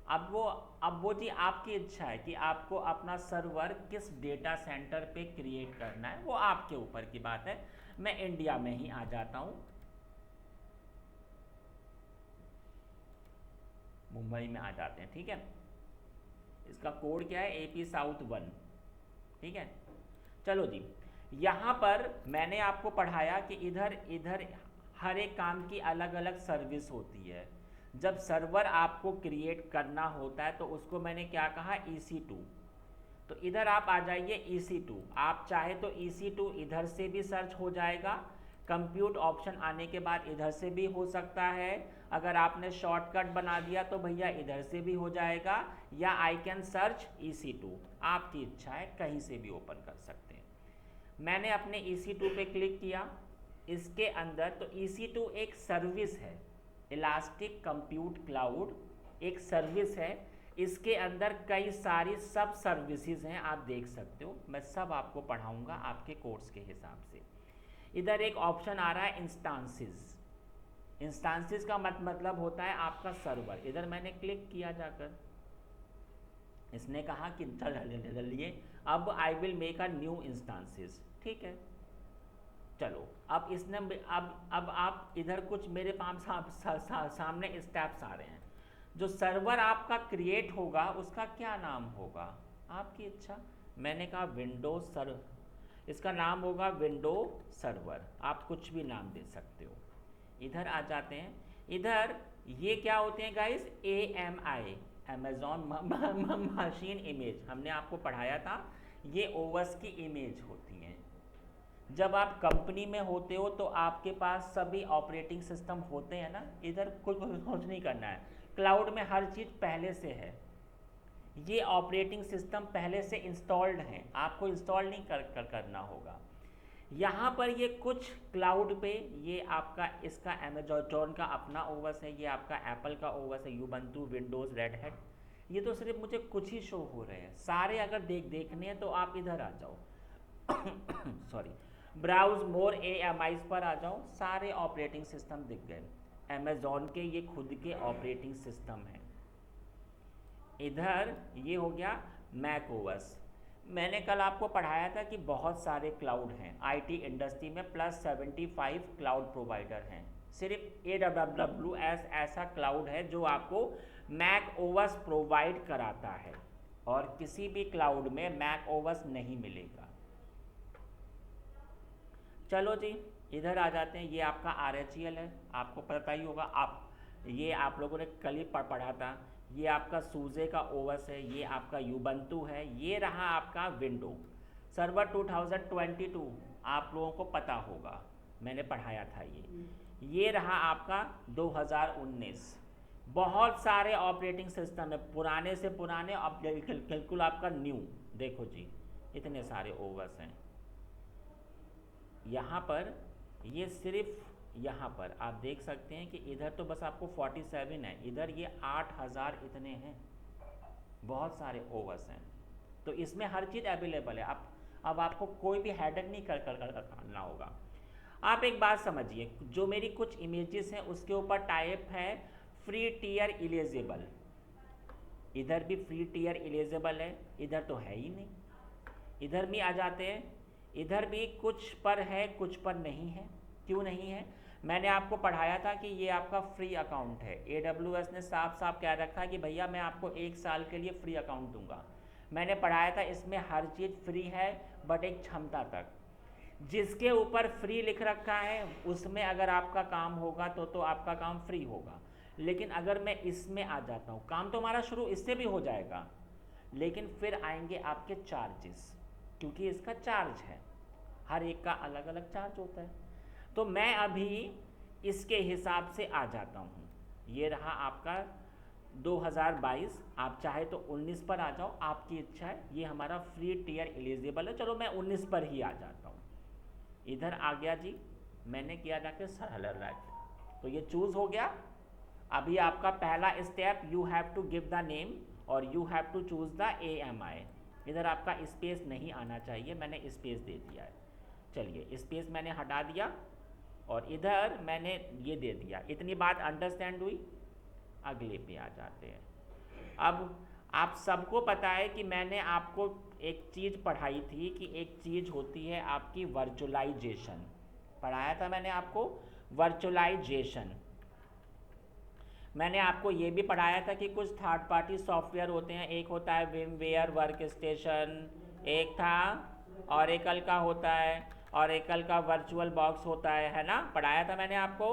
[SPEAKER 1] अब वो जी आपकी इच्छा है कि आपको अपना सर्वर किस डेटा सेंटर पे क्रिएट करना है, वो आपके ऊपर की बात है। मैं इंडिया में ही आ जाता हूँ, मुंबई में आ जाते हैं, ठीक है। इसका कोड क्या है, AP South 1, ठीक है। चलो जी, यहाँ पर मैंने आपको पढ़ाया कि इधर हर एक काम की अलग अलग सर्विस होती है। जब सर्वर आपको क्रिएट करना होता है तो उसको मैंने क्या कहा, EC2। तो इधर आप आ जाइए EC2। आप चाहे तो EC2 इधर से भी सर्च हो जाएगा, कंप्यूट ऑप्शन आने के बाद इधर से भी हो सकता है। अगर आपने शॉर्टकट बना दिया तो भैया इधर से भी हो जाएगा, या आई कैन सर्च EC2, आपकी इच्छा है, कहीं से भी ओपन कर सकते हैं। मैंने अपने EC2 पे क्लिक किया। इसके अंदर तो EC2 एक सर्विस है, इलास्टिक कंप्यूट क्लाउड एक सर्विस है। इसके अंदर कई सारी सब सर्विसेज हैं, आप देख सकते हो। मैं सब आपको पढ़ाऊंगा आपके कोर्स के हिसाब से। इधर एक ऑप्शन आ रहा है इंस्टांसेस। इंस्टांसेस का मतलब होता है आपका सर्वर। इधर मैंने क्लिक किया जाकर, इसने कहा कि चलिए अब I will make a new instances, ठीक है। चलो अब इसने अब आप इधर कुछ मेरे पास सामने स्टेप्स आ रहे हैं। जो सर्वर आपका क्रिएट होगा उसका क्या नाम होगा, आपकी इच्छा। मैंने कहा विंडो सर्वर, इसका नाम होगा विंडो सर्वर, आप कुछ भी नाम दे सकते हो। इधर आ जाते हैं, इधर ये क्या होते हैं guys, AMI, Amazon machine image, हमने आपको पढ़ाया था, ये ओवस की इमेज होती हैं। जब आप कंपनी में होते हो तो आपके पास सभी ऑपरेटिंग सिस्टम होते हैं ना, इधर कुछ नहीं करना है, क्लाउड में हर चीज़ पहले से है, ये ऑपरेटिंग सिस्टम पहले से इंस्टॉल्ड हैं, आपको इंस्टॉल नहीं करना होगा। यहाँ पर ये कुछ क्लाउड पे, ये आपका इसका अमेजॉन का अपना ओवस है, ये आपका एप्पल का ओवस है, यूबंटू, विंडोज़, रेड हैट, ये तो सिर्फ मुझे कुछ ही शो हो रहे हैं, सारे अगर देखने हैं तो आप इधर आ जाओ सॉरी, ब्राउज मोर AMIs पर आ जाओ, सारे ऑपरेटिंग सिस्टम दिख गए, अमेजॉन के ये खुद के ऑपरेटिंग सिस्टम हैं। इधर ये हो गया मैक ओएस। मैंने कल आपको पढ़ाया था कि बहुत सारे क्लाउड हैं IT इंडस्ट्री में, +75 क्लाउड प्रोवाइडर हैं, सिर्फ AWS ऐसा क्लाउड है जो आपको मैक ओएस प्रोवाइड कराता है, और किसी भी क्लाउड में मैक ओएस नहीं मिलेगा। चलो जी इधर आ जाते हैं, ये आपका RHEL है, आपको पता ही होगा, ये आप लोगों ने कल ही पढ़ा था, ये आपका सूजे का ओवस है, ये आपका यूबंटू है, ये रहा आपका विंडो सर्वर 2022, आप लोगों को पता होगा, मैंने पढ़ाया था ये रहा आपका 2019। बहुत सारे ऑपरेटिंग सिस्टम है, पुराने से पुराने, अब बिल्कुल आपका न्यू, देखो जी इतने सारे ओवस हैं। यहाँ पर ये सिर्फ यहाँ पर आप देख सकते हैं कि इधर तो बस आपको 47 है, इधर ये 8000 इतने हैं, बहुत सारे ओवस हैं, तो इसमें हर चीज़ अवेलेबल है। अब आपको कोई भी हेडेक नहीं करना होगा। आप एक बात समझिए, जो मेरी कुछ इमेजेस हैं उसके ऊपर टाइप है फ्री टियर इलेजेबल, इधर भी फ्री टियर इलेजेबल है, इधर तो है ही नहीं। इधर भी आ जाते हैं, इधर भी कुछ पर है कुछ पर नहीं है, क्यों नहीं है, मैंने आपको पढ़ाया था कि ये आपका फ्री अकाउंट है, AWS ने साफ साफ कह रखा है कि भैया मैं आपको 1 साल के लिए फ्री अकाउंट दूंगा। मैंने पढ़ाया था इसमें हर चीज़ फ्री है बट एक क्षमता तक, जिसके ऊपर फ्री लिख रखा है उसमें अगर आपका काम होगा तो आपका काम फ्री होगा। लेकिन अगर मैं इसमें आ जाता हूँ, काम तो हमारा शुरू इससे भी हो जाएगा, लेकिन फिर आएंगे आपके चार्जेस, क्योंकि इसका चार्ज है, हर एक का अलग अलग चार्ज होता है। तो मैं अभी इसके हिसाब से आ जाता हूँ, ये रहा आपका 2022, आप चाहे तो 19 पर आ जाओ, आपकी इच्छा है, ये हमारा फ्री टियर एलिजिबल है, चलो मैं 19 पर ही आ जाता हूँ। इधर आ गया जी, मैंने किया जाके सेलेक्ट, तो ये चूज़ हो गया। अभी आपका पहला step, you have to give the name और you have to choose the AMI। इधर आपका स्पेस नहीं आना चाहिए, मैंने स्पेस दे दिया है, चलिए स्पेस मैंने हटा दिया, और इधर मैंने ये दे दिया। इतनी बात अंडरस्टैंड हुई, अगले पे आ जाते हैं। अब आप सबको पता है कि मैंने आपको एक चीज़ पढ़ाई थी कि एक चीज़ होती है आपकी वर्चुअलाइजेशन, पढ़ाया था मैंने आपको वर्चुअलाइजेशन। मैंने आपको ये भी पढ़ाया था कि कुछ थर्ड पार्टी सॉफ्टवेयर होते हैं, एक होता है विमवेयर वर्क स्टेशन, एक था ऑरेकल का होता है, ऑरेकल का वर्चुअल बॉक्स होता है ना, पढ़ाया था मैंने आपको।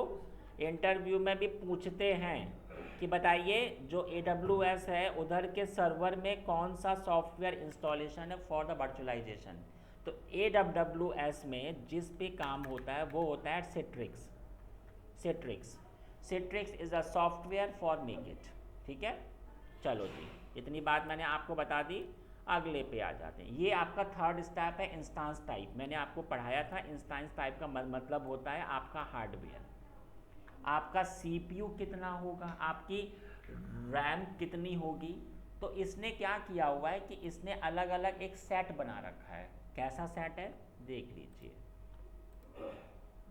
[SPEAKER 1] इंटरव्यू में भी पूछते हैं कि बताइए जो AWS है उधर के सर्वर में कौन सा सॉफ्टवेयर इंस्टॉलेशन है फॉर द वर्चुअलाइजेशन। तो AWS में जिस पे काम होता है वो होता है Citrix. Citrix is a software for make it, ठीक है। चलो जी इतनी बात मैंने आपको बता दी, अगले पे आ जाते हैं। ये आपका थर्ड स्टेप है इंस्टांस टाइप, मैंने आपको पढ़ाया था इंस्टांस टाइप का मतलब होता है आपका हार्डवेयर, आपका CPU कितना होगा, आपकी रैम कितनी होगी। तो इसने क्या किया हुआ है कि इसने अलग अलग एक सेट बना रखा है। कैसा सेट है देख लीजिए,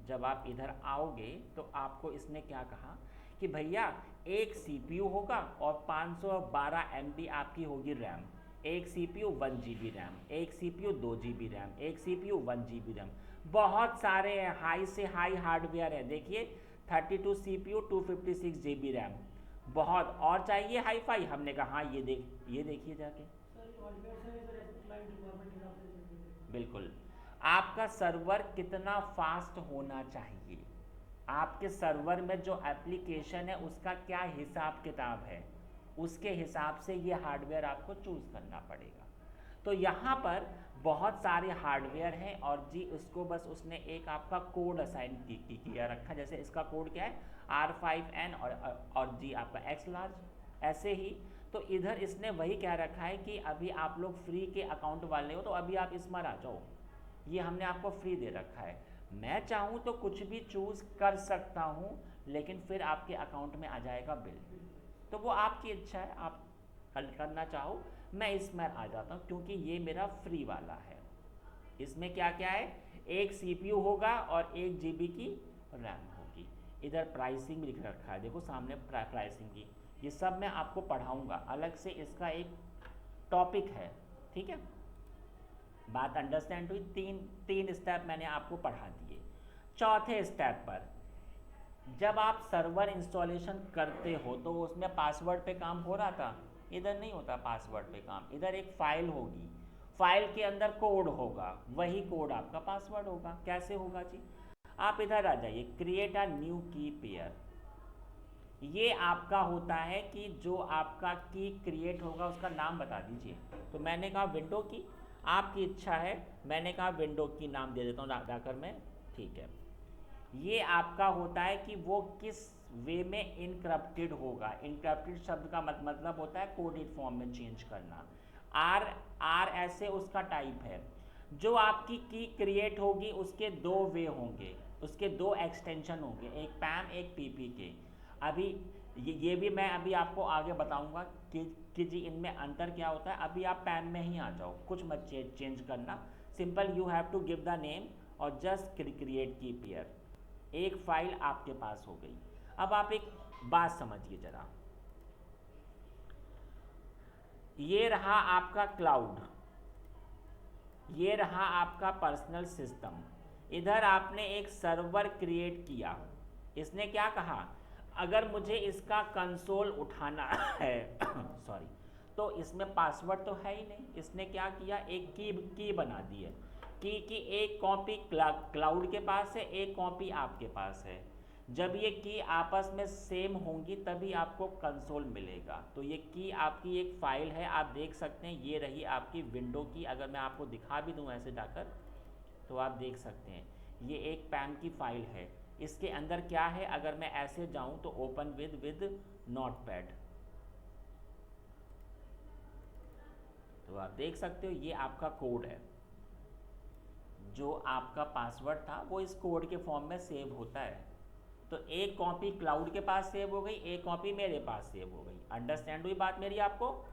[SPEAKER 1] जब आप इधर आओगे तो आपको इसने क्या कहा कि भैया एक CPU होगा और 512 MB आपकी होगी रैम। एक CPU 1 GB रैम, एक CPU 2 GB रैम, एक CPU 1 GB रैम, बहुत सारे हैं, हाई से हाई हार्डवेयर है। देखिए 32 CPU 256 GB रैम, बहुत। और चाहिए हाई फाई? हमने कहा हाँ ये देखिए जाके। बिल्कुल। आपका सर्वर कितना फास्ट होना चाहिए, आपके सर्वर में जो एप्लीकेशन है उसका क्या हिसाब किताब है, उसके हिसाब से ये हार्डवेयर आपको चूज़ करना पड़ेगा। तो यहाँ पर बहुत सारे हार्डवेयर हैं और जी उसको बस उसने एक आपका कोड असाइन किया रखा, जैसे इसका कोड क्या है R5N और जी आपका X लार्ज। ऐसे ही तो इधर इसने वही कह रखा है कि अभी आप लोग फ्री के अकाउंट वाले हो तो अभी आप इसमें आ जाओ, ये हमने आपको फ्री दे रखा है। मैं चाहूँ तो कुछ भी चूज़ कर सकता हूँ, लेकिन फिर आपके अकाउंट में आ जाएगा बिल, तो वो आपकी इच्छा है, आप करना चाहो। मैं इसमें आ जाता हूँ क्योंकि ये मेरा फ्री वाला है। इसमें क्या क्या है, एक CPU होगा और 1 GB की रैम होगी। इधर प्राइसिंग भी लिख रखा है, देखो सामने प्राइसिंग की, ये सब मैं आपको पढ़ाऊँगा अलग से, इसका एक टॉपिक है, ठीक है। बात अंडरस्टैंड हुई? तीन स्टेप मैंने आपको पढ़ा दिए। चौथे स्टेप पर जब आप सर्वर इंस्टॉलेशन करते हो तो उसमें पासवर्ड पे काम हो रहा था, इधर नहीं होता पासवर्ड पे काम, इधर एक फाइल होगी, फाइल के अंदर कोड होगा, वही कोड आपका पासवर्ड होगा। कैसे होगा जी, आप इधर आ जाइए, क्रिएट अ न्यू की पेयर। ये आपका होता है कि जो आपका की क्रिएट होगा उसका नाम बता दीजिए। तो मैंने कहा विंडो की, आपकी इच्छा है, मैंने कहा विंडो की नाम दे देता हूँ जाकर मैं, ठीक है। ये आपका होता है कि वो किस वे में इनक्रप्टेड होगा। इनक्रप्टेड शब्द का मतलब होता है कोडेड फॉर्म में चेंज करना। आर ऐसे उसका टाइप है। जो आपकी की क्रिएट होगी उसके दो वे होंगे, उसके दो एक्सटेंशन होंगे, एक पैम एक PPK। अभी ये भी मैं अभी आपको आगे बताऊंगा कि जी इनमें अंतर क्या होता है। अभी आप पैम में ही आ जाओ, कुछ मत चेंज करना, simple you have to give the name और जस्ट क्रिएट की पेयर। एक फाइल आपके पास हो गई। अब आप एक बात समझिए जरा, ये रहा आपका क्लाउड, ये रहा आपका पर्सनल सिस्टम, इधर आपने एक सर्वर क्रिएट किया। इसने क्या कहा, अगर मुझे इसका कंसोल उठाना है सॉरी, तो इसमें पासवर्ड तो है ही नहीं, इसने क्या किया, एक की बना दी है। की एक कॉपी क्लाउड के पास है, एक कॉपी आपके पास है। जब ये की आपस में सेम होंगी तभी आपको कंसोल मिलेगा। तो ये की आपकी एक फ़ाइल है, आप देख सकते हैं, ये रही आपकी विंडो की। अगर मैं आपको दिखा भी दूं ऐसे जाकर तो आप देख सकते हैं, ये एक पैम की फ़ाइल है। इसके अंदर क्या है, अगर मैं ऐसे जाऊं तो ओपन विद नोटपैड, तो आप देख सकते हो ये आपका कोड है। जो आपका पासवर्ड था वो इस कोड के फॉर्म में सेव होता है। तो एक कॉपी क्लाउड के पास सेव हो गई, एक कॉपी मेरे पास सेव हो गई। अंडरस्टैंड हुई बात मेरी आपको?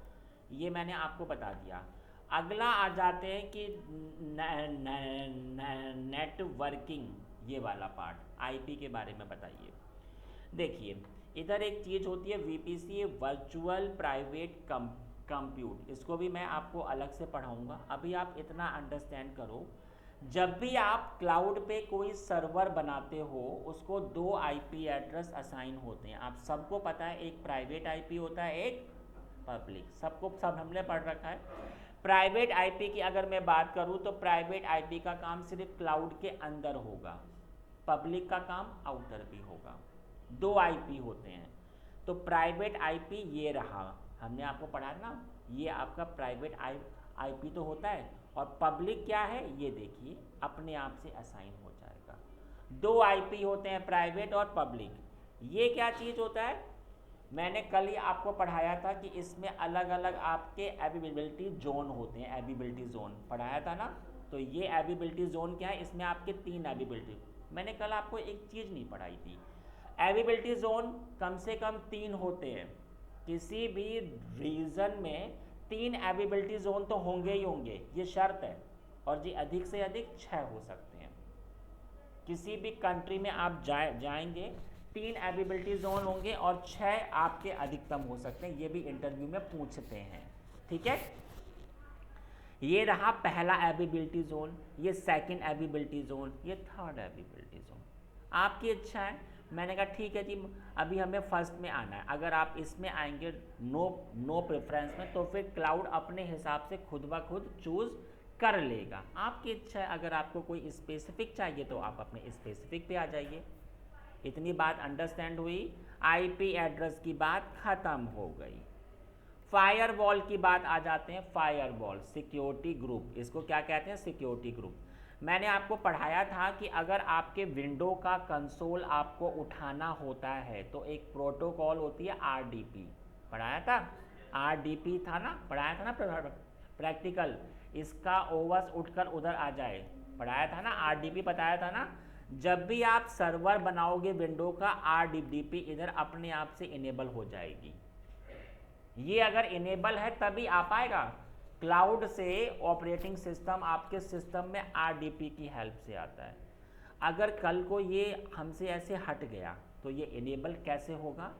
[SPEAKER 1] ये मैंने आपको बता दिया। अगला आ जाते हैं कि नेटवर्किंग, ये वाला पार्ट, आईपी के बारे में बताइए। देखिए इधर एक चीज़ होती है VPC, वर्चुअल प्राइवेट कंप्यूट, इसको भी मैं आपको अलग से पढ़ाऊँगा। अभी आप इतना अंडरस्टैंड करो, जब भी आप क्लाउड पे कोई सर्वर बनाते हो उसको दो IP एड्रेस असाइन होते हैं। आप सबको पता है, एक प्राइवेट IP होता है, एक पब्लिक, सब हमने पढ़ रखा है। प्राइवेट IP की अगर मैं बात करूं तो प्राइवेट IP का काम सिर्फ क्लाउड के अंदर होगा, पब्लिक का काम आउटर भी होगा। दो IP होते हैं। तो प्राइवेट IP ये रहा, हमने आपको पढ़ा ना, ये आपका प्राइवेट IP तो होता है। और पब्लिक क्या है ये देखिए, अपने आप से असाइन हो जाएगा। दो IP होते हैं, प्राइवेट और पब्लिक। ये क्या चीज़ होता है, मैंने कल ही आपको पढ़ाया था कि इसमें अलग अलग आपके एबिलिटी जोन होते हैं, एबिलिटी जोन पढ़ाया था ना। तो ये एबिलिटी जोन क्या है, इसमें आपके 3 एबिलिटी, मैंने कल आपको एक चीज़ नहीं पढ़ाई थी। एबिलिटी जोन कम से कम 3 होते हैं, किसी भी रीजन में 3 एबिलिटी जोन तो होंगे ही होंगे, ये शर्त है। और जी अधिक से अधिक 6 हो सकते हैं। किसी भी कंट्री में आप जाएंगे 3 एबिलिटी जोन होंगे और 6 आपके अधिकतम हो सकते हैं, ये भी इंटरव्यू में पूछते हैं, ठीक है। ये रहा पहला एबिलिटी जोन, ये सेकंड एबिलिटी जोन, ये थर्ड एबिलिटी जोन। आपकी इच्छा है, मैंने कहा ठीक है जी अभी हमें फर्स्ट में आना है। अगर आप इसमें आएंगे नो प्रेफरेंस में, तो फिर क्लाउड अपने हिसाब से खुद ब खुद चूज़ कर लेगा। आपकी इच्छा है, अगर आपको कोई स्पेसिफिक चाहिए तो आप अपने स्पेसिफिक पे आ जाइए। इतनी बात अंडरस्टैंड हुई। आईपी एड्रेस की बात खत्म हो गई। फायरवॉल की बात आ जाते हैं। फायरवॉल सिक्योरिटी ग्रुप, इसको क्या कहते हैं? Security group. मैंने आपको पढ़ाया था कि अगर आपके विंडो का कंसोल आपको उठाना होता है तो एक प्रोटोकॉल होती है आरडीपी। पढ़ाया था, आरडीपी था ना, पढ़ाया था ना प्रैक्टिकल। इसका ओवस उठकर उधर आ जाए, पढ़ाया था ना, आरडीपी बताया था ना। जब भी आप सर्वर बनाओगे विंडो का, आरडीपी इधर अपने आप से इनेबल हो जाएगी। ये अगर इनेबल है तभी आ पाएगा। क्लाउड से ऑपरेटिंग सिस्टम आपके सिस्टम में आरडीपी की हेल्प से आता है। अगर कल को ये हमसे ऐसे हट गया तो ये इनेबल कैसे होगा?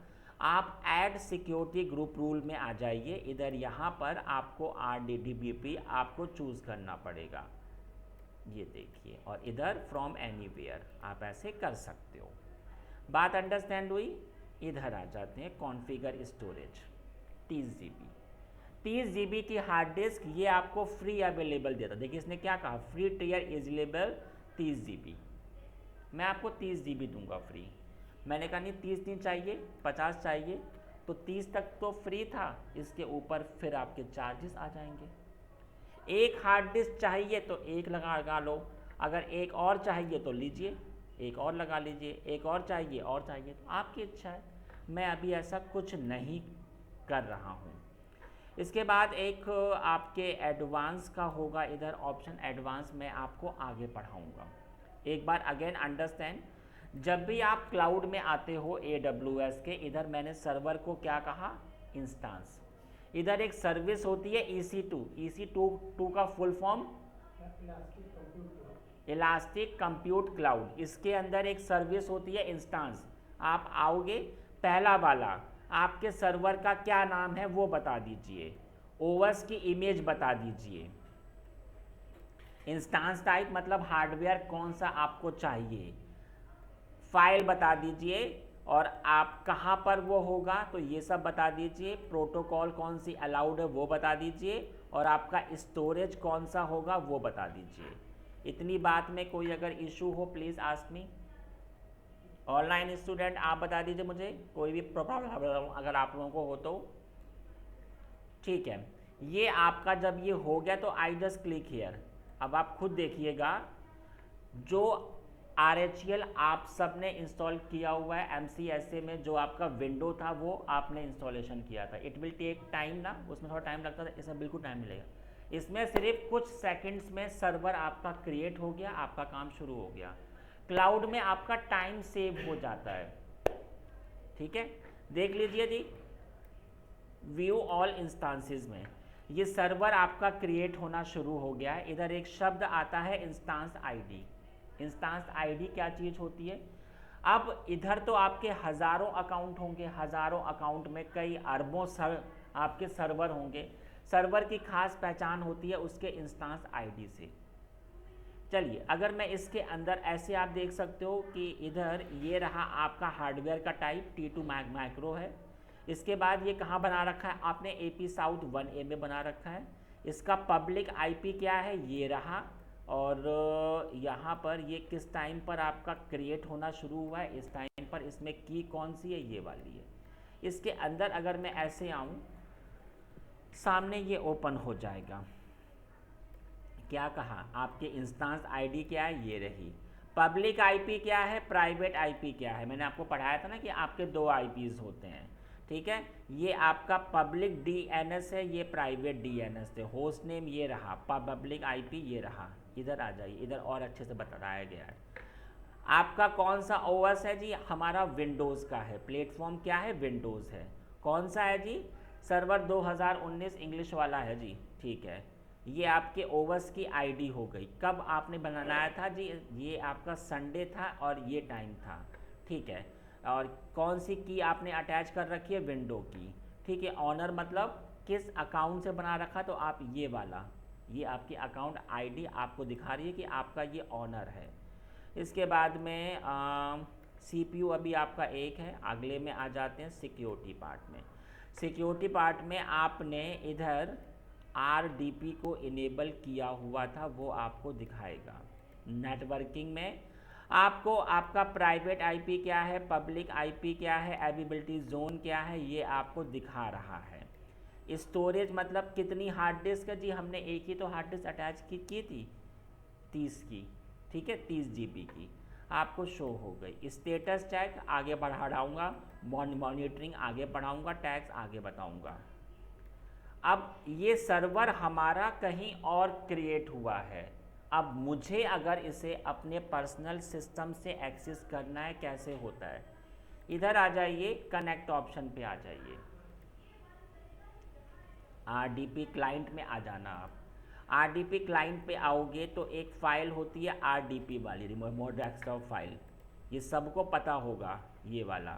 [SPEAKER 1] आप ऐड सिक्योरिटी ग्रुप रूल में आ जाइए। इधर यहाँ पर आपको आरडीपी आपको चूज़ करना पड़ेगा, ये देखिए, और इधर फ्रॉम एनीवेयर आप ऐसे कर सकते हो। बात अंडरस्टैंड हुई? इधर आ जाते हैं कॉन्फ़िगर स्टोरेज। 30 GB की हार्ड डिस्क ये आपको फ्री अवेलेबल देता। देखिए इसने क्या कहा, फ्री टियर इजिलेबल 30 GB। मैं आपको 30 GB दूंगा फ्री। मैंने कहा नहीं 30 नहीं चाहिए, 50 चाहिए, तो 30 तक तो फ्री था, इसके ऊपर फिर आपके चार्जेस आ जाएंगे। एक हार्ड डिस्क चाहिए तो एक लगा लो, अगर एक और चाहिए तो लीजिए, एक और लगा लीजिए, एक और चाहिए तो आपकी इच्छा है। मैं अभी ऐसा कुछ नहीं कर रहा हूँ। इसके बाद एक आपके एडवांस का होगा, इधर ऑप्शन एडवांस मैं आपको आगे पढ़ाऊँगा। एक बार अगेन अंडरस्टैंड, जब भी आप क्लाउड में आते हो AWS के, इधर मैंने सर्वर को क्या कहा? इंस्टांस। इधर एक सर्विस होती है EC2। EC2 का full form elastic compute cloud. इसके अंदर एक सर्विस होती है इंस्टांस। आप आओगे, पहला वाला आपके सर्वर का क्या नाम है वो बता दीजिए, ओवस की इमेज बता दीजिए, इंस्टांस टाइप मतलब हार्डवेयर कौन सा आपको चाहिए, फाइल बता दीजिए, और आप कहाँ पर वो होगा तो ये सब बता दीजिए, प्रोटोकॉल कौन सी अलाउड है वो बता दीजिए, और आपका स्टोरेज कौन सा होगा वो बता दीजिए। इतनी बात में कोई अगर इशू हो please ask me. Online student आप बता दीजिए मुझे, कोई भी प्रॉब्लम अगर आप लोगों को हो तो। ठीक है, ये आपका जब ये हो गया तो आई जस्ट क्लिक हियर। अब आप खुद देखिएगा, जो RHEL आप सब ने इंस्टॉल किया हुआ है MCSA में, जो आपका विंडो था वो आपने इंस्टॉलेशन किया था। इट विल टेक टाइम ना, उसमें थोड़ा टाइम लगता था, इसमें बिल्कुल टाइम मिलेगा। इसमें सिर्फ कुछ सेकंड्स में सर्वर आपका क्रिएट हो गया, आपका काम शुरू हो गया। क्लाउड में आपका टाइम सेव हो जाता है। ठीक है, देख लीजिए जी, व्यू ऑल इंस्टांसेस में ये सर्वर आपका क्रिएट होना शुरू हो गया है। इधर एक शब्द आता है इंस्टांस आईडी। इंस्टांस आईडी क्या चीज़ होती है? अब इधर तो आपके हज़ारों अकाउंट होंगे, हज़ारों अकाउंट में कई अरबों आपके सर्वर होंगे। सर्वर की खास पहचान होती है उसके इंस्टांस आईडी से। चलिए, अगर मैं इसके अंदर ऐसे आप देख सकते हो कि इधर ये रहा आपका हार्डवेयर का टाइप T2 माइक्रो है। इसके बाद ये कहाँ बना रखा है आपने? AP साउथ 1A में बना रखा है। इसका पब्लिक IP क्या है? ये रहा। और यहाँ पर ये किस टाइम पर आपका क्रिएट होना शुरू हुआ है? इस टाइम पर। इसमें की कौन सी है? ये वाली है। इसके अंदर अगर मैं ऐसे आऊँ, सामने ये ओपन हो जाएगा। क्या कहा? आपके इंस्टांस आईडी क्या है? ये रही। पब्लिक आईपी क्या है? प्राइवेट आईपी क्या है? मैंने आपको पढ़ाया था ना कि आपके 2 आईपीज़ होते हैं। ठीक है, ये आपका पब्लिक DNS है, ये प्राइवेट DNS है। होस्ट नेम ये रहा, पब्लिक आईपी ये रहा। इधर आ जाइए, इधर और अच्छे से बताया गया है। आपका कौन सा OS है जी? हमारा विंडोज़ का है। प्लेटफॉर्म क्या है? विंडोज़ है। कौन सा है जी? सर्वर 2019 इंग्लिश वाला है जी। ठीक है, ये आपके OS की आईडी हो गई। कब आपने बनाया था जी? ये आपका संडे था और ये टाइम था। ठीक है, और कौन सी की आपने अटैच कर रखी है? विंडो की। ठीक है, ऑनर मतलब किस अकाउंट से बना रखा, तो आप ये वाला ये आपकी अकाउंट आईडी आपको दिखा रही है कि आपका ये ऑनर है। इसके बाद में सीपीयू अभी आपका एक है। अगले में आ जाते हैं सिक्योरिटी पार्ट में। सिक्योरिटी पार्ट में आपने इधर आरडीपी को इनेबल किया हुआ था, वो आपको दिखाएगा। नेटवर्किंग में आपको आपका प्राइवेट आईपी क्या है, पब्लिक आईपी क्या है, अवेलेबिलिटी जोन क्या है, ये आपको दिखा रहा है। स्टोरेज मतलब कितनी हार्ड डिस्क है जी, हमने एक ही तो हार्ड डिस्क अटैच की थी 30 की, ठीक है, 30 GB की आपको शो हो गई। स्टेटस चेक आगे बढ़ाऊँगा, मॉनिटरिंग आगे बढ़ाऊँगा, टैग्स आगे बताऊँगा। अब ये सर्वर हमारा कहीं और क्रिएट हुआ है। अब मुझे अगर इसे अपने पर्सनल सिस्टम से एक्सेस करना है, कैसे होता है, इधर आ जाइए, कनेक्ट ऑप्शन पे आ जाइए, आरडीपी क्लाइंट में आ जाना आप। आरडीपी क्लाइंट पे आओगे तो एक फ़ाइल होती है आरडीपी वाली, रिमोट डेस्कटॉप फाइल, ये सबको पता होगा ये वाला।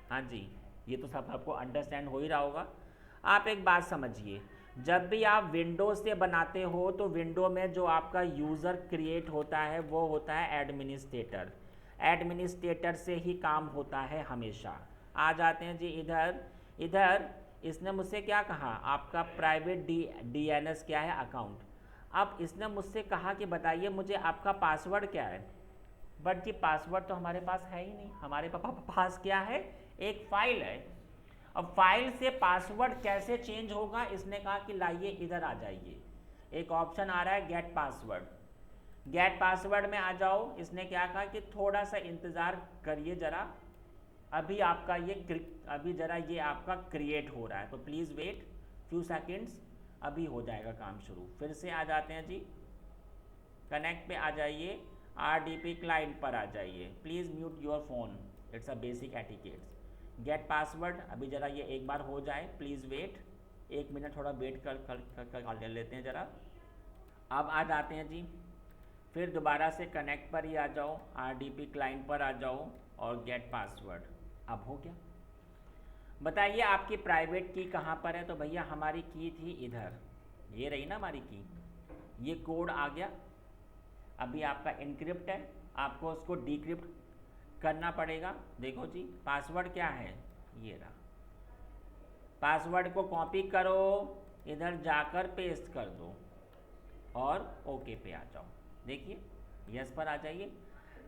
[SPEAKER 1] हाँ जी, ये तो सब आपको अंडरस्टैंड हो ही रहा होगा। आप एक बात समझिए, जब भी आप विंडो से बनाते हो तो विंडो में जो आपका यूज़र क्रिएट होता है वो होता है एडमिनिस्ट्रेटर। एडमिनिस्ट्रेटर से ही काम होता है हमेशा। आ जाते हैं जी इधर। इधर इसने मुझसे क्या कहा, आपका प्राइवेट डीएनएस क्या है, अकाउंट। अब इसने मुझसे कहा कि बताइए मुझे आपका पासवर्ड क्या है, बट जी पासवर्ड तो हमारे पास है ही नहीं। हमारे पास क्या है, एक फाइल है। अब फाइल से पासवर्ड कैसे चेंज होगा, इसने कहा कि लाइए इधर आ जाइए, एक ऑप्शन आ रहा है गेट पासवर्ड। गेट पासवर्ड में आ जाओ। इसने क्या कहा कि थोड़ा सा इंतज़ार करिए ज़रा, अभी आपका अभी ज़रा ये आपका क्रिएट हो रहा है, तो प्लीज़ वेट फ्यू सेकेंड्स, अभी हो जाएगा काम शुरू। फिर से आ जाते हैं जी, कनेक्ट पे आ जाइए, आरडीपी क्लाइंट पर आ जाइए, please mute your phone, it's a basic etiquettes. Gate password, अभी ज़रा ये एक बार हो जाए, प्लीज़ वेट, 1 मिनट थोड़ा वेट कर लेते हैं ज़रा। अब आ जाते हैं जी, फिर दोबारा से कनेक्ट पर ही आ जाओ, आरडीपी क्लाइंट पर आ जाओ और गेट पासवर्ड। अब हो गया। बताइए आपकी प्राइवेट की कहाँ पर है, तो भैया हमारी की थी इधर, ये रही ना हमारी की, ये कोड आ गया। अभी आपका इनक्रिप्ट है, आपको उसको डिक्रिप्ट करना पड़ेगा। देखो जी पासवर्ड क्या है, ये रहा। पासवर्ड को कॉपी करो, इधर जाकर पेस्ट कर दो और ओके पे आ जाओ। देखिए यस पर आ जाइए।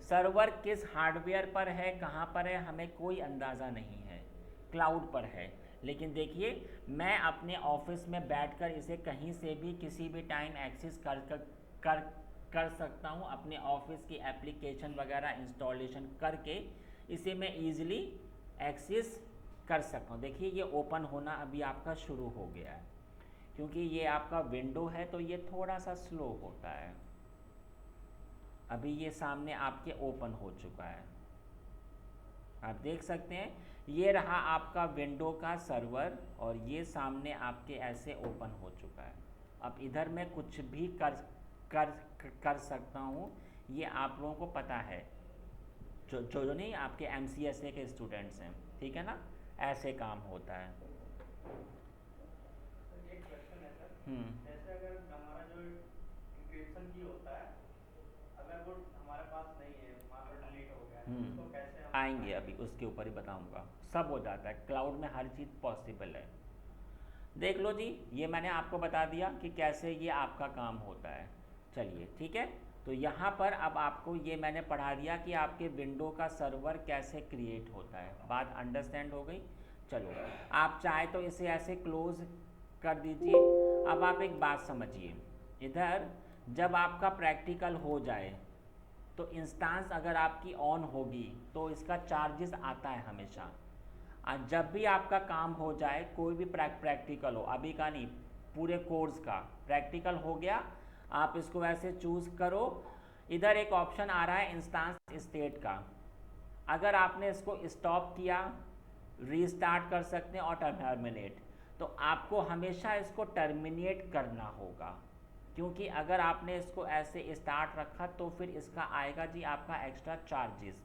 [SPEAKER 1] सर्वर किस हार्डवेयर पर है, कहाँ पर है, हमें कोई अंदाज़ा नहीं है, क्लाउड पर है। लेकिन देखिए मैं अपने ऑफिस में बैठकर इसे कहीं से भी किसी भी टाइम एक्सेस कर सकता हूँ। अपने ऑफिस की एप्लीकेशन वगैरह इंस्टॉलेशन करके इसे मैं ईज़िली एक्सेस कर सकता हूँ। देखिए ये ओपन होना अभी आपका शुरू हो गया है, क्योंकि ये आपका विंडो है तो ये थोड़ा सा स्लो होता है। अभी ये सामने आपके ओपन हो चुका है, आप देख सकते हैं। ये रहा आपका विंडो का सर्वर और ये सामने आपके ऐसे ओपन हो चुका है। अब इधर मैं कुछ भी कर सकता हूँ, ये आप लोगों को पता है, जो नहीं आपके MCSA के स्टूडेंट्स हैं, ठीक है ना, ऐसे काम होता है।
[SPEAKER 3] एक क्वेश्चन है सर, जैसे अगर हमारा जो इंक्रिप्शन की होता है, अगर वो हमारे पास नहीं है, वहाँ पर डिलीट हो गया है, उसको कैसे हम
[SPEAKER 1] आएंगे, अभी उसके ऊपर ही बताऊंगा। सब हो जाता है क्लाउड में, हर चीज़ पॉसिबल है। देख लो जी, ये मैंने आपको बता दिया कि कैसे ये आपका काम होता है। चलिए ठीक है, तो यहाँ पर अब आपको ये मैंने पढ़ा दिया कि आपके विंडो का सर्वर कैसे क्रिएट होता है। बात अंडरस्टैंड हो गई। चलो आप चाहे तो इसे ऐसे क्लोज कर दीजिए। अब आप एक बात समझिए, इधर जब आपका प्रैक्टिकल हो जाए तो इंस्टांस अगर आपकी ऑन होगी तो इसका चार्जेस आता है हमेशा। जब भी आपका काम हो जाए, कोई भी प्रैक्टिकल हो, अभी का नहीं, पूरे कोर्स का प्रैक्टिकल हो गया, आप इसको ऐसे चूज़ करो। इधर एक ऑप्शन आ रहा है इंस्टांस स्टेट का, अगर आपने इसको स्टॉप किया, रीस्टार्ट कर सकते हैं और टर्मिनेट, तो आपको हमेशा इसको टर्मिनेट करना होगा, क्योंकि अगर आपने इसको ऐसे स्टार्ट रखा तो फिर इसका आएगा जी आपका एक्स्ट्रा चार्जेस।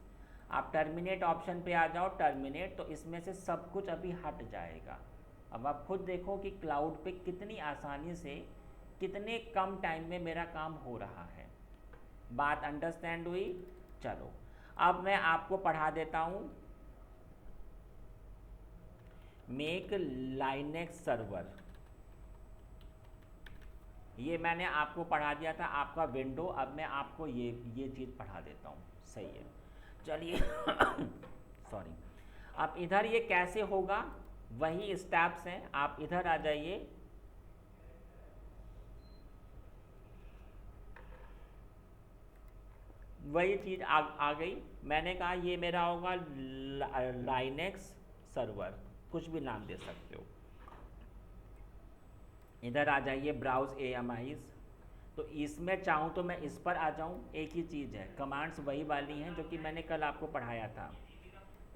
[SPEAKER 1] आप टर्मिनेट ऑप्शन पे आ जाओ, टर्मिनेट, तो इसमें से सब कुछ अभी हट जाएगा। अब आप खुद देखो कि क्लाउड पे कितनी आसानी से कितने कम टाइम में मेरा काम हो रहा है। बात अंडरस्टैंड हुई? चलो अब मैं आपको पढ़ा देता हूँ। मेक लाइनेक्स सर्वर, ये मैंने आपको पढ़ा दिया था, आपका विंडो। अब मैं आपको ये चीज़ पढ़ा देता हूँ। सही है, चलिए सॉरी। अब इधर ये कैसे होगा, वही स्टेप्स हैं। आप इधर आ जाइए। वही चीज़ आ गई। मैंने कहा ये मेरा होगा लाइनेक्स सर्वर, कुछ भी नाम दे सकते हो। इधर आ जाइए, ब्राउज AMIs। तो इसमें चाहूँ तो मैं इस पर आ जाऊँ, एक ही चीज़ है, कमांड्स वही वाली हैं जो कि मैंने कल आपको पढ़ाया था।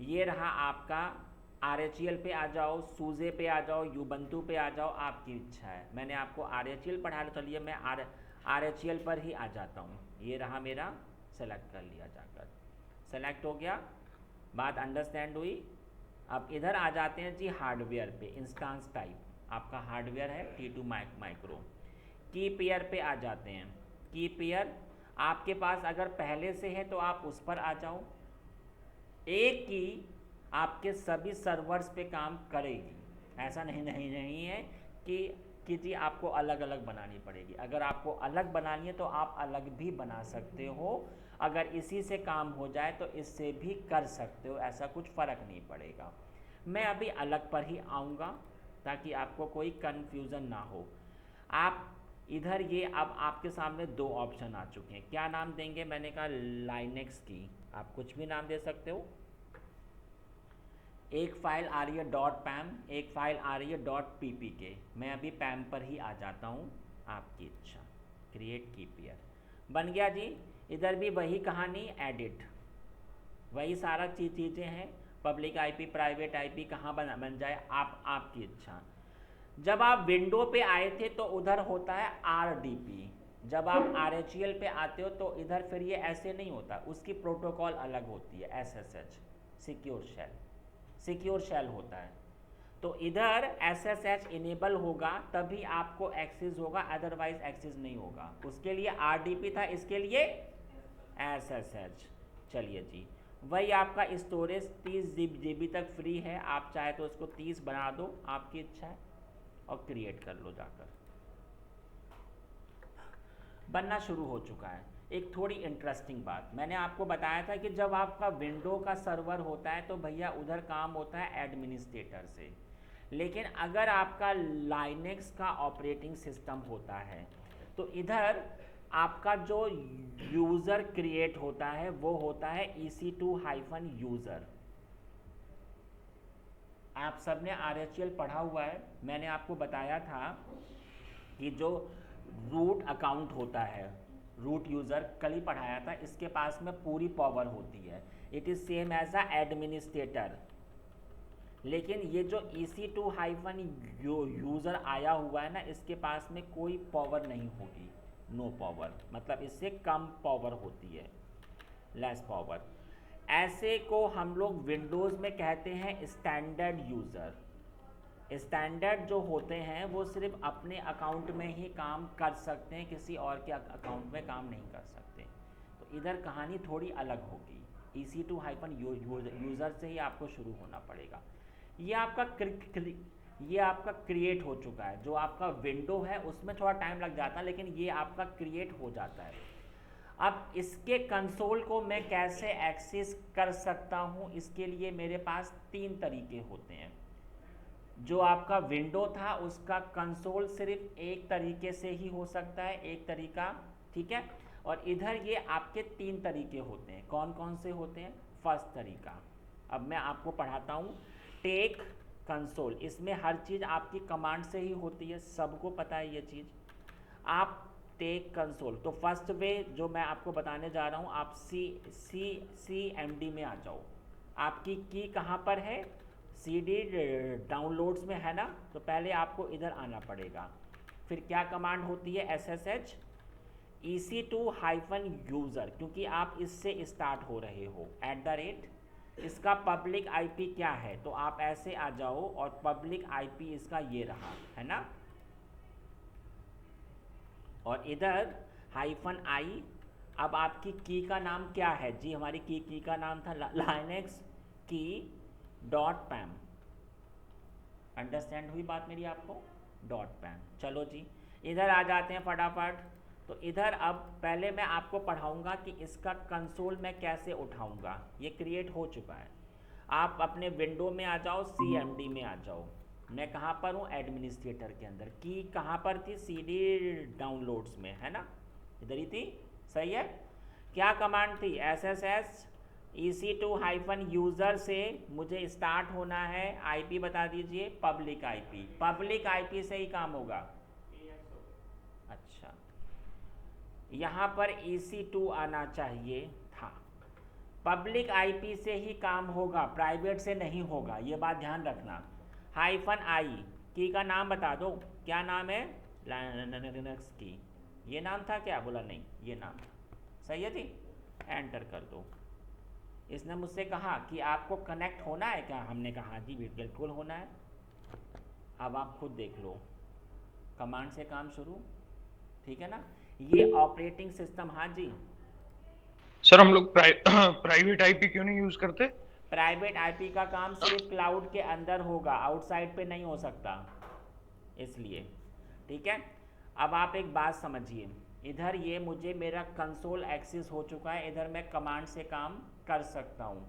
[SPEAKER 1] ये रहा आपका RHEL पे आ जाओ, सूजे पे आ जाओ, यूबंतु पे आ जाओ, आपकी इच्छा है। मैंने आपको RHEL पढ़ा, चलिए मैं RHEL पर ही आ जाता हूँ। ये रहा मेरा, सेलेक्ट कर लिया जाकर, सेलेक्ट हो गया। बात अंडरस्टैंड हुई? अब इधर आ जाते हैं जी हार्डवेयर पे, इंस्टांस टाइप आपका हार्डवेयर है T2 माइक्रो। की पेयर पे आ जाते हैं। की पेयर आपके पास अगर पहले से है तो आप उस पर आ जाओ। एक की आपके सभी सर्वर्स पे काम करेगी, ऐसा नहीं है कि जी आपको अलग अलग बनानी पड़ेगी। अगर आपको अलग बनानी है तो आप अलग भी बना सकते हो, अगर इसी से काम हो जाए तो इससे भी कर सकते हो, ऐसा कुछ फ़र्क नहीं पड़ेगा। मैं अभी अलग पर ही आऊँगा ताकि आपको कोई कन्फ्यूज़न ना हो। आप इधर ये अब आपके सामने दो ऑप्शन आ चुके हैं, क्या नाम देंगे? मैंने कहा लाइनेक्स की, आप कुछ भी नाम दे सकते हो। एक फाइल आ रही है .pam, एक फाइल आ रही है .ppk। मैं अभी पैम पर ही आ जाता हूँ, आपकी इच्छा। क्रिएट की पेयर बन गया जी। इधर भी वही कहानी, एडिट, वही सारा चीज़ें हैं। पब्लिक IP, प्राइवेट IP कहाँ बन जाए, आपकी इच्छा। जब आप विंडो पे आए थे तो उधर होता है RDP, जब आप RHEL पे आते हो तो इधर फिर ये ऐसे नहीं होता, उसकी प्रोटोकॉल अलग होती है, SSH, सिक्योर शेल होता है। तो इधर SSH इनेबल होगा तभी आपको एक्सेस होगा, अदरवाइज एक्सेस नहीं होगा। उसके लिए RDP था, इसके लिए SSH। चलिए जी, वही आपका स्टोरेज 30 GB तक फ्री है, आप चाहे तो उसको 30 बना दो, आपकी इच्छा है, और क्रिएट कर लो जाकर। बनना शुरू हो चुका है। एक थोड़ी इंटरेस्टिंग बात, मैंने आपको बताया था कि जब आपका विंडो का सर्वर होता है तो भैया उधर काम होता है एडमिनिस्ट्रेटर से, लेकिन अगर आपका लाइनेक्स का ऑपरेटिंग सिस्टम होता है तो इधर आपका जो यूज़र क्रिएट होता है वो होता है EC2-यूज़र। आप सबने RHEL पढ़ा हुआ है, मैंने आपको बताया था कि जो रूट अकाउंट होता है, रूट यूज़र, कल ही पढ़ाया था, इसके पास में पूरी पावर होती है, it is same as a administrator. लेकिन ये जो EC2-यूज़र आया हुआ है ना, इसके पास में कोई पावर नहीं होगी, नो पावर, मतलब इससे कम पावर होती है, लेस पावर। ऐसे को हम लोग विंडोज़ में कहते हैं स्टैंडर्ड यूज़र। स्टैंडर्ड जो होते हैं वो सिर्फ अपने अकाउंट में ही काम कर सकते हैं, किसी और के अकाउंट में काम नहीं कर सकते। तो इधर कहानी थोड़ी अलग होगी, EC2-यूज़र से ही आपको शुरू होना पड़ेगा। ये आपका क्रिएट हो चुका है, जो आपका विंडो है उसमें थोड़ा टाइम लग जाता है, लेकिन ये आपका क्रिएट हो जाता है। अब इसके कंसोल को मैं कैसे एक्सेस कर सकता हूँ, इसके लिए मेरे पास 3 तरीके होते हैं। जो आपका विंडो था उसका कंसोल सिर्फ एक तरीके से ही हो सकता है, एक तरीका, ठीक है। और इधर ये आपके 3 तरीके होते हैं। कौन कौन से होते हैं? फर्स्ट तरीका अब मैं आपको पढ़ाता हूँ, टेक कंसोल। इसमें हर चीज़ आपकी कमांड से ही होती है, सबको पता है ये चीज़। आप टेक कंसोल, तो फर्स्ट वे जो मैं आपको बताने जा रहा हूँ, आप CMD में आ जाओ। आपकी की कहाँ पर है? CD डाउनलोड्स में है ना, तो पहले आपको इधर आना पड़ेगा। फिर क्या कमांड होती है? SSH EC2-यूज़र, क्योंकि आप इससे स्टार्ट हो रहे हो, @ इसका पब्लिक आईपी क्या है, तो आप ऐसे आ जाओ और पब्लिक आईपी इसका ये रहा है ना, और इधर -i। अब आपकी की का नाम क्या है जी, हमारी की का नाम था लाइनेक्स की .pam। अंडरस्टैंड हुई बात मेरी आपको, .pam। चलो जी इधर आ जाते हैं फटाफट। तो इधर अब पहले मैं आपको पढ़ाऊंगा कि इसका कंसोल मैं कैसे उठाऊंगा, ये क्रिएट हो चुका है। आप अपने विंडो में आ जाओ, CMD में आ जाओ। मैं कहाँ पर हूँ, एडमिनिस्ट्रेटर के अंदर। की कहाँ पर थी, CD डाउनलोड्स में, है ना, इधर ही थी, सही है। क्या कमांड थी, SSH EC2-यूज़र से मुझे स्टार्ट होना है। IP बता दीजिए, पब्लिक IP। पब्लिक IP से ही काम होगा। अच्छा, यहाँ पर EC2 आना चाहिए था। पब्लिक IP से ही काम होगा, प्राइवेट से नहीं होगा, ये बात ध्यान रखना। -i की का नाम बता दो, क्या नाम है, लिनक्स की। ये नाम था क्या, बोला नहीं, ये नाम था, सही है जी। एंटर कर दो। इसने मुझसे कहा कि आपको कनेक्ट होना है क्या, हमने कहा जी बिल्कुल होना है। अब आप खुद देख लो, कमांड से काम शुरू, ठीक है ना। ये ऑपरेटिंग सिस्टम, हाँ जी
[SPEAKER 2] सर हम लोग प्राइवेट आईपी क्यों नहीं यूज करते?
[SPEAKER 1] प्राइवेट आईपी का काम सिर्फ क्लाउड के अंदर होगा, आउटसाइड पे नहीं हो सकता, इसलिए, ठीक है। अब आप एक बात समझिए, इधर ये मुझे मेरा कंसोल एक्सेस हो चुका है, इधर मैं कमांड से काम कर सकता हूँ।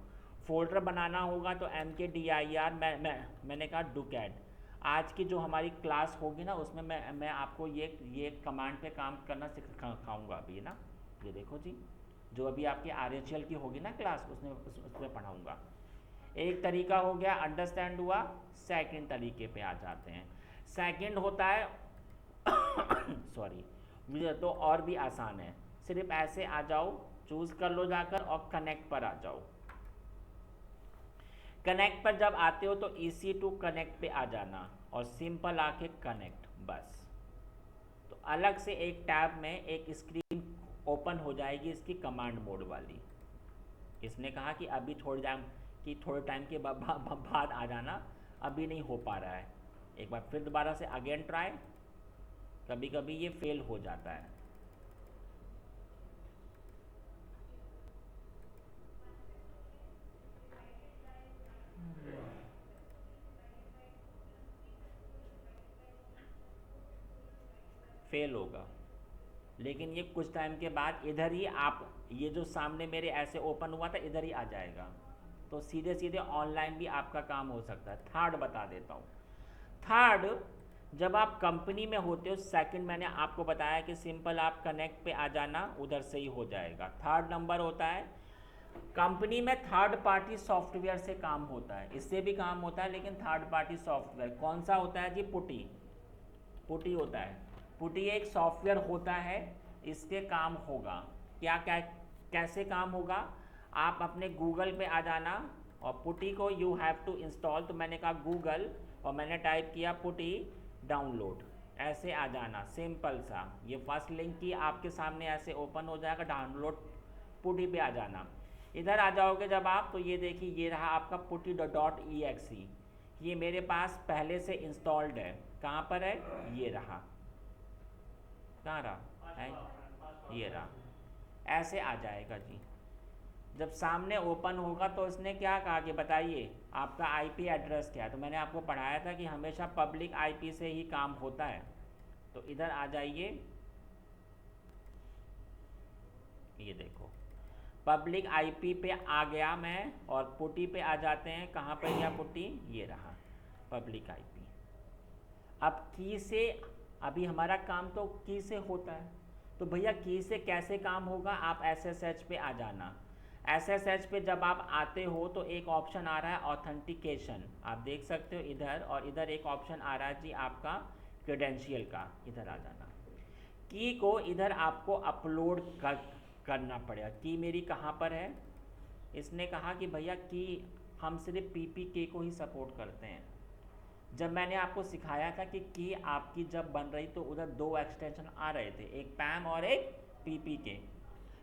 [SPEAKER 1] फोल्डर बनाना होगा तो mkdir मैंने कहा डुकैट। आज की जो हमारी क्लास होगी ना, उसमें मैं आपको ये कमांड पे काम करना सिखाऊंगा अभी ना। ये देखो जी, जो अभी आपकी RHL की होगी ना क्लास, उसमें पढ़ाऊंगा। एक तरीका हो गया, अंडरस्टैंड हुआ। सेकंड तरीके पे आ जाते हैं। सेकंड होता है सॉरी, मुझे तो और भी आसान है, सिर्फ ऐसे आ जाओ, चूज कर लो जाकर और कनेक्ट पर आ जाओ। कनेक्ट पर जब आते हो तो EC2 कनेक्ट पे आ जाना और सिंपल आके कनेक्ट, बस। तो अलग से एक टैब में एक स्क्रीन ओपन हो जाएगी इसकी कमांड मोड वाली। इसने कहा कि अभी थोड़े टाइम के बाद आ जाना, अभी नहीं हो पा रहा है। एक बार फिर दोबारा से अगेन ट्राई, कभी कभी ये फेल हो जाता है। फेल होगा, लेकिन ये कुछ टाइम के बाद इधर ही आप, ये जो सामने मेरे ऐसे ओपन हुआ था, इधर ही आ जाएगा। तो सीधे सीधे ऑनलाइन भी आपका काम हो सकता है। थर्ड बता देता हूँ। थर्ड, जब आप कंपनी में होते हो, सेकंड मैंने आपको बताया कि सिंपल आप कनेक्ट पे आ जाना, उधर से ही हो जाएगा। थर्ड नंबर होता है, कंपनी में थर्ड पार्टी सॉफ्टवेयर से काम होता है, इससे भी काम होता है, लेकिन थर्ड पार्टी सॉफ्टवेयर कौन सा होता है जी, पुटी होता है। पुटी एक सॉफ्टवेयर होता है, इसके काम होगा क्या, कैसे काम होगा। आप अपने गूगल पे आ जाना और पुटी को यू हैव टू इंस्टॉल। तो मैंने कहा गूगल और मैंने टाइप किया पुटी डाउनलोड, ऐसे आ जाना, सिंपल सा। ये फर्स्ट लिंक की आपके सामने ऐसे ओपन हो जाएगा, डाउनलोड पुटी पे आ जाना। इधर आ जाओगे जब आप, तो ये देखिए, ये रहा आपका putty.exe। ये मेरे पास पहले से इंस्टॉल्ड है। कहाँ पर है, ये रहा, कहाँ रहा है, ये रहा, ऐसे आ जाएगा जी। जब सामने ओपन होगा तो इसने क्या कहा कि बताइए आपका IP एड्रेस क्या है। तो मैंने आपको पढ़ाया था कि हमेशा पब्लिक IP से ही काम होता है। तो इधर आ जाइए, ये देखो पब्लिक IP पे आ गया मैं, और पुटी पे आ जाते हैं। कहाँ पर गया पुटी, ये रहा पब्लिक IP। अब की से, अभी हमारा काम तो की से होता है, तो भैया की से कैसे काम होगा, आप SSH पे आ जाना। SSH पे जब आप आते हो तो एक ऑप्शन आ रहा है ऑथेंटिकेशन, आप देख सकते हो इधर, और इधर एक ऑप्शन आ रहा है जी आपका क्रेडेंशियल का, इधर आ जाना। की को इधर आपको अपलोड करना पड़ेगा। की मेरी कहाँ पर है, इसने कहा कि भैया की हम सिर्फ PPK को ही सपोर्ट करते हैं। जब मैंने आपको सिखाया था कि की आपकी जब बन रही तो उधर दो एक्सटेंशन आ रहे थे, एक PAM और एक PPK।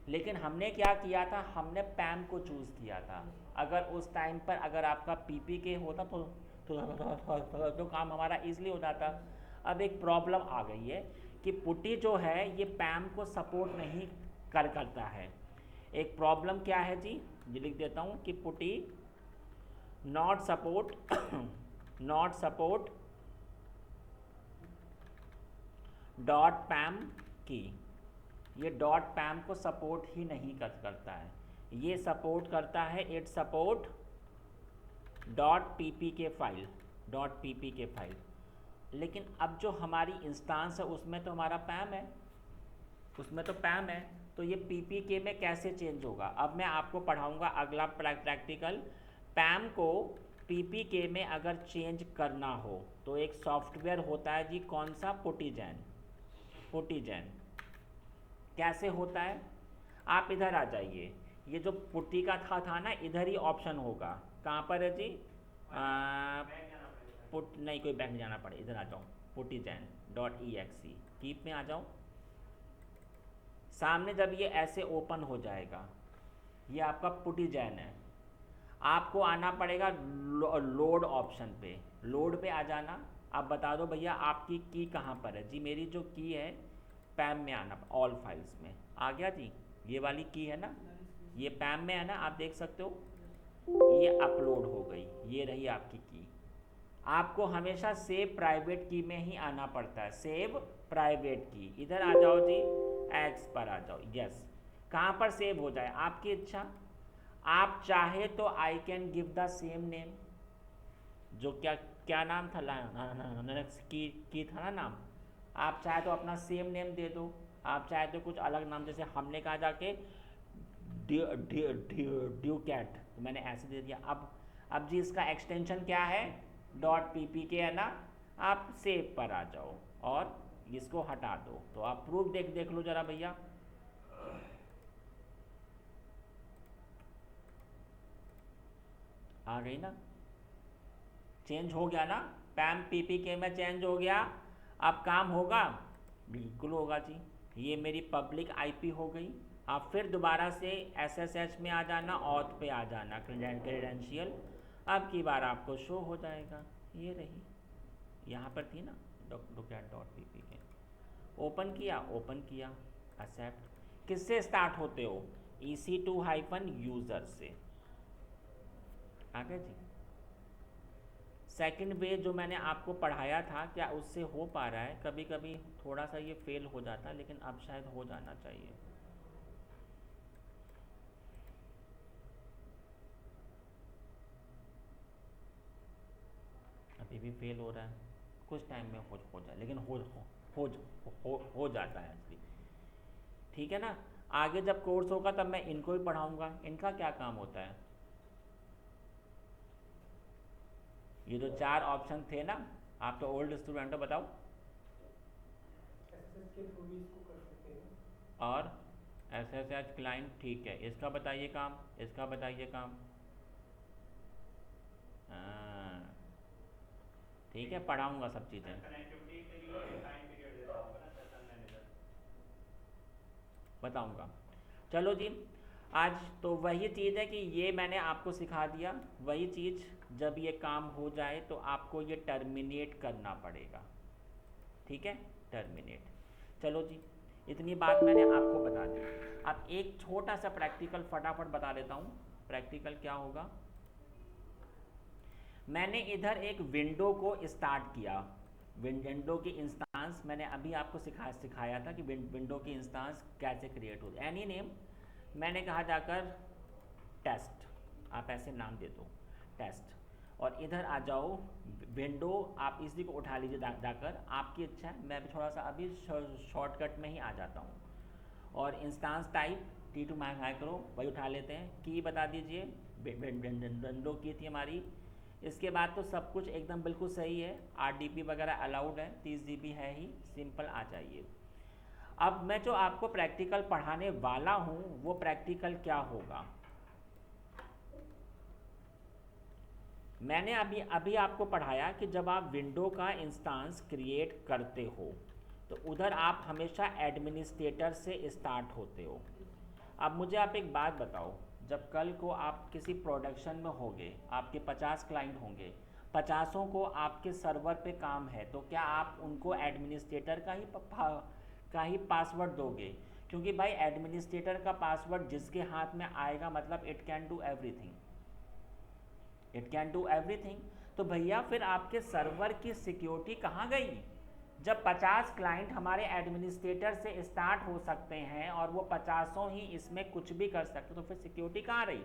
[SPEAKER 1] लेकिन हमने क्या किया था, हमने पैम को चूज़ किया था। अगर उस टाइम पर अगर आपका पीपीके होता तो काम हमारा इजीली हो जाता। अब एक प्रॉब्लम आ गई है कि पुटी जो है ये पैम को सपोर्ट नहीं करता है। एक प्रॉब्लम क्या है जी, ये लिख देता हूँ कि पुटी नॉट सपोर्ट डॉट पैम की। ये डॉट पैम को सपोर्ट ही नहीं करता है, ये सपोर्ट करता है it support dot PPK file. लेकिन अब जो हमारी इंस्टांस है उसमें तो हमारा पैम है, तो ये पीपीके में कैसे चेंज होगा। अब मैं आपको पढ़ाऊंगा अगला प्रैक्टिकल। पैम को पीपीके में अगर चेंज करना हो तो एक सॉफ्टवेयर होता है जी, कौन सा, पुटीजैन। कैसे होता है, आप इधर आ जाइए, ये जो पुट्टी का था ना, इधर ही ऑप्शन होगा। कहाँ पर है जी, नहीं कोई बैंक जाना पड़े, इधर आ जाओ, puttygn.exe कीप में आ जाओ। सामने जब ये ऐसे ओपन हो जाएगा, ये आपका पुटीजैन है, आपको आना पड़ेगा लोड ऑप्शन पे, लोड पे आ जाना। आप बता दो भैया आपकी की कहाँ पर है जी, मेरी जो की है पैम में आना, ऑल फाइल्स में आ गया जी, ये वाली की है ना, ये पैम में है ना, आप देख सकते हो ये अपलोड हो गई, ये रही आपकी की। आपको हमेशा सेव प्राइवेट की में ही आना पड़ता है, सेव प्राइवेट की। इधर आ जाओ जी, एक्स पर आ जाओ, यस। कहाँ पर सेव हो जाए आपकी इच्छा, आप चाहे तो I can give the same name, जो क्या नाम था की था ना नाम, आप चाहे तो अपना सेम नेम दे दो, आप चाहे तो कुछ अलग नाम, जैसे हमने कहा जाके ड्यूकैट, तो मैंने ऐसे दे दिया। अब जी इसका एक्सटेंशन क्या है, .ppk है ना, आप सेव पर आ जाओ और इसको हटा दो। तो आप प्रूफ देख लो जरा भैया, आ गई ना, चेंज हो गया ना, पैम पीपीके में चेंज हो गया। अब काम होगा, बिल्कुल होगा जी। ये मेरी पब्लिक आईपी हो गई। आप फिर दोबारा से SSH में आ जाना, ऑथ पे आ जाना, क्रेडेंशियल, अब की बार आपको शो हो जाएगा। ये रही, यहाँ पर थी ना .pk, ओपन किया, एक्सेप्ट। किससे स्टार्ट होते हो, EC2-यूज़र से, आगे जी। सेकंड वे जो मैंने आपको पढ़ाया था, क्या उससे हो पा रहा है, कभी कभी थोड़ा सा ये फेल हो जाता है, लेकिन अब शायद हो जाना चाहिए। अभी भी फेल हो रहा है, कुछ टाइम में हो जाए, लेकिन हो जाता है एक्चुअली, ठीक है ना। आगे जब कोर्स होगा तब मैं इनको भी पढ़ाऊँगा, इनका क्या काम होता है। ये जो 4 ऑप्शन थे ना, आप तो ओल्ड स्टूडेंट हो, बताओ। और SSH क्लाइंट, ठीक है, इसका बताइए काम, इसका बताइए काम। ठीक है, पढ़ाऊँगा सब चीज़ें, बताऊँगा। चलो जी, आज तो वही चीज़ है कि ये मैंने आपको सिखा दिया। वही चीज़ जब ये काम हो जाए तो आपको ये टर्मिनेट करना पड़ेगा, ठीक है, टर्मिनेट। चलो जी, इतनी बात मैंने आपको बता दी। अब एक छोटा सा प्रैक्टिकल फटाफट बता देता हूँ। प्रैक्टिकल क्या होगा, मैंने इधर एक विंडो को स्टार्ट किया, विंडो की इंस्टांस मैंने अभी आपको सिखाया था कि विंडो की इंस्टांस कैसे क्रिएट हो। एनी नेम मैंने कहा जाकर टेस्ट, आप ऐसे नाम दे दो टेस्ट, और इधर आ जाओ विंडो, आप इसी को उठा लीजिए जाकर, आपकी इच्छा है। मैं भी थोड़ा सा अभी शॉर्टकट में ही आ जाता हूँ। और इंस्टांस टाइप T2 माइक्रो वही उठा लेते हैं। की बता दीजिए, विंडो की थी हमारी। इसके बाद तो सब कुछ एकदम बिल्कुल सही है, RDP वगैरह अलाउड है, 30 GB है ही, सिंपल आ जाइए। अब मैं जो आपको प्रैक्टिकल पढ़ाने वाला हूँ वो प्रैक्टिकल क्या होगा, मैंने अभी आपको पढ़ाया कि जब आप विंडो का इंस्टांस क्रिएट करते हो तो उधर आप हमेशा एडमिनिस्ट्रेटर से स्टार्ट होते हो। अब मुझे आप एक बात बताओ, जब कल को आप किसी प्रोडक्शन में होंगे, आपके 50 क्लाइंट होंगे, 50 को आपके सर्वर पे काम है, तो क्या आप उनको एडमिनिस्ट्रेटर का ही पासवर्ड दोगे? क्योंकि भाई एडमिनिस्ट्रेटर का पासवर्ड जिसके हाथ में आएगा मतलब it can do everything, it can do everything. तो भैया फिर आपके सर्वर की सिक्योरिटी कहाँ गई? जब 50 क्लाइंट हमारे एडमिनिस्ट्रेटर से स्टार्ट हो सकते हैं और वो 50 ही इसमें कुछ भी कर सकते, तो फिर सिक्योरिटी कहाँ रही?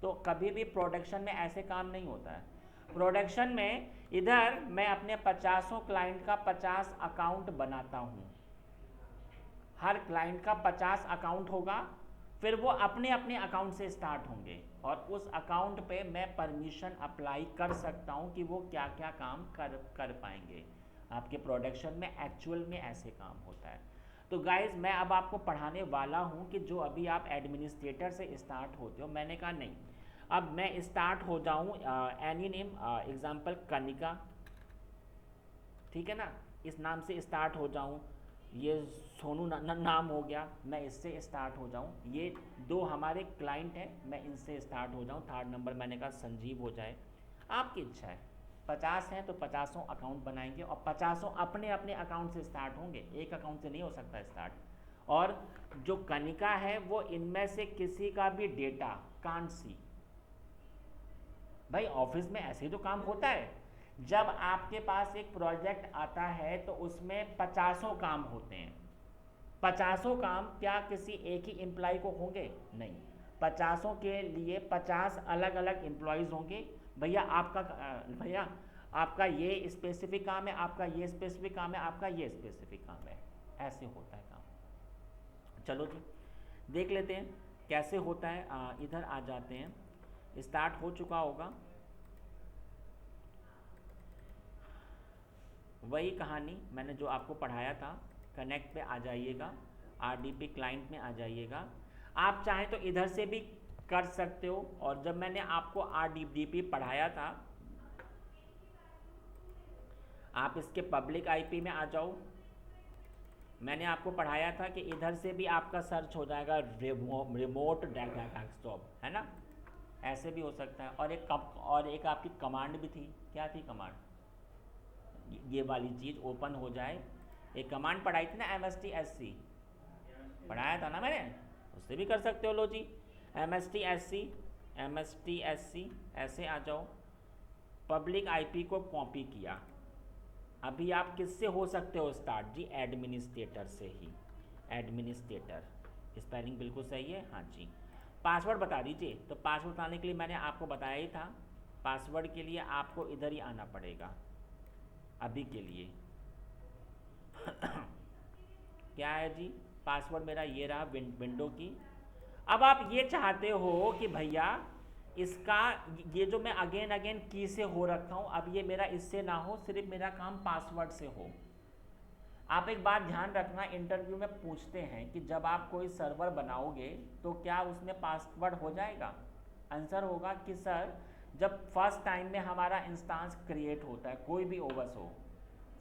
[SPEAKER 1] तो कभी भी प्रोडक्शन में ऐसे काम नहीं होता है। प्रोडक्शन में इधर मैं अपने 50 क्लाइंट का 50 अकाउंट बनाता हूँ, हर क्लाइंट का 50 अकाउंट होगा, फिर वो अपने अपने अकाउंट से स्टार्ट होंगे और उस अकाउंट पे मैं परमिशन अप्लाई कर सकता हूँ कि वो क्या क्या काम कर पाएंगे। आपके प्रोडक्शन में एक्चुअल में ऐसे काम होता है। तो गाइज मैं अब आपको पढ़ाने वाला हूँ कि जो अभी आप एडमिनिस्ट्रेटर से स्टार्ट होते हो, मैंने कहा नहीं, अब मैं स्टार्ट हो जाऊँ एनी नेम, एग्जाम्पल कनिका, ठीक है ना, इस नाम से स्टार्ट हो जाऊँ, ये सोनू नाम हो गया, मैं इससे स्टार्ट हो जाऊँ, ये 2 हमारे क्लाइंट हैं, मैं इनसे स्टार्ट हो जाऊँ, 3rd नंबर मैंने कहा संजीव हो जाए, आपकी इच्छा है। 50 हैं तो 50 अकाउंट बनाएंगे और 50 अपने अपने अकाउंट से स्टार्ट होंगे, एक अकाउंट से नहीं हो सकता स्टार्ट। और जो कनिका है वो इनमें से किसी का भी डेटा कांट सी, भाई ऑफिस में ऐसे ही तो काम होता है। जब आपके पास एक प्रोजेक्ट आता है तो उसमें 50 काम होते हैं, 50 काम क्या किसी एक ही एम्प्लॉय को होंगे? नहीं, 50 के लिए 50 अलग अलग एम्प्लॉयज़ होंगे। भैया आपका ये स्पेसिफिक काम है, आपका ये स्पेसिफिक काम है, आपका ये स्पेसिफिक काम है, ऐसे होता है काम। चलो जी देख लेते हैं कैसे होता है। इधर आ जाते हैं, स्टार्ट हो चुका होगा, वही कहानी मैंने जो आपको पढ़ाया था। कनेक्ट पे आ जाइएगा, आरडीपी क्लाइंट में आ जाइएगा। आप चाहें तो इधर से भी कर सकते हो, और जब मैंने आपको आरडीपी पढ़ाया था, आप इसके पब्लिक आईपी में आ जाओ। मैंने आपको पढ़ाया था कि इधर से भी आपका सर्च हो जाएगा रिमोट डेस्कटॉप, है ना, ऐसे भी हो सकता है। और एक आपकी कमांड भी थी, क्या थी कमांड? ये वाली चीज़ ओपन हो जाए, एक कमांड पढ़ाई थी ना, MSTSC पढ़ाया था ना मैंने, उससे भी कर सकते हो। लो जी, MSTSC ऐसे आ जाओ, पब्लिक आईपी को कॉपी किया। अभी आप किससे हो सकते हो स्टार्ट जी? एडमिनिस्ट्रेटर से ही। एडमिनिस्ट्रेटर, स्पेलिंग बिल्कुल सही है, हाँ जी। पासवर्ड बता दीजिए। तो पासवर्ड बताने के लिए मैंने आपको बताया ही था, पासवर्ड के लिए आपको इधर ही आना पड़ेगा अभी के लिए। क्या है जी? पासवर्ड मेरा ये रहा, विंडो की। अब आप ये चाहते हो कि भैया इसका ये जो मैं अगेन अगेन की से हो रखा हूँ, अब ये मेरा इससे ना हो, सिर्फ मेरा काम पासवर्ड से हो। आप एक बात ध्यान रखना, इंटरव्यू में पूछते हैं कि जब आप कोई सर्वर बनाओगे तो क्या उसमें पासवर्ड हो जाएगा? आंसर होगा कि सर जब फर्स्ट टाइम में हमारा इंस्टांस क्रिएट होता है, कोई भी ओवस हो,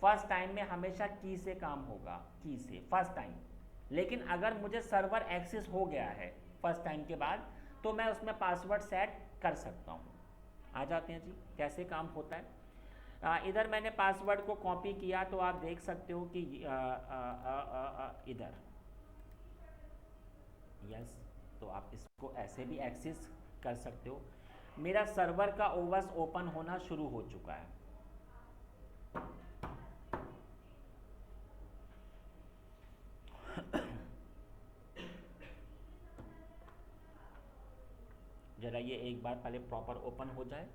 [SPEAKER 1] फर्स्ट टाइम में हमेशा की से काम होगा, की से फर्स्ट टाइम। लेकिन अगर मुझे सर्वर एक्सेस हो गया है फर्स्ट टाइम के बाद, तो मैं उसमें पासवर्ड सेट कर सकता हूँ। आ जाते हैं जी कैसे काम होता है। इधर मैंने पासवर्ड को कॉपी किया, तो आप देख सकते हो कि इधर यस, तो आप इसको ऐसे भी एक्सेस कर सकते हो। मेरा सर्वर का ओवस ओपन होना शुरू हो चुका है। जरा ये एक बार पहले प्रॉपर ओपन हो जाए।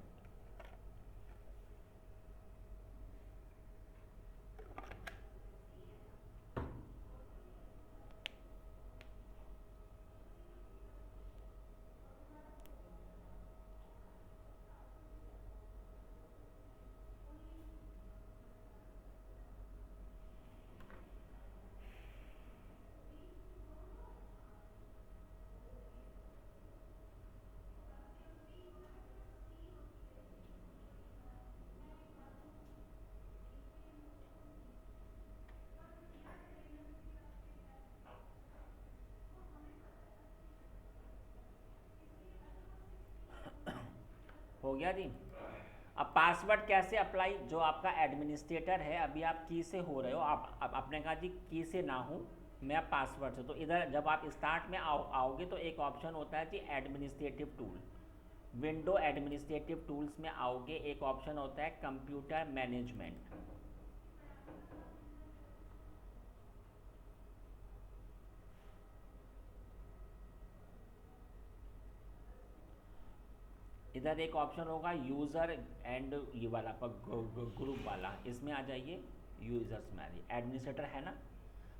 [SPEAKER 1] गया जी। अब पासवर्ड कैसे अप्लाई, जो आपका एडमिनिस्ट्रेटर है, अभी आप की से हो रहे हो, आप अब आपने कहा जी की से ना हूँ मैं, अब पासवर्ड से, तो इधर जब आप स्टार्ट में आओगे तो एक ऑप्शन होता है जी administrative tool. Window administrative tools में आओगे, एक ऑप्शन होता है कंप्यूटर मैनेजमेंट। इधर एक ऑप्शन होगा यूज़र एंड ये वाला आपका ग्रुप वाला, इसमें आ जाइए। यूज़र्स में आ जाइए, एडमिनिस्ट्रेटर है ना।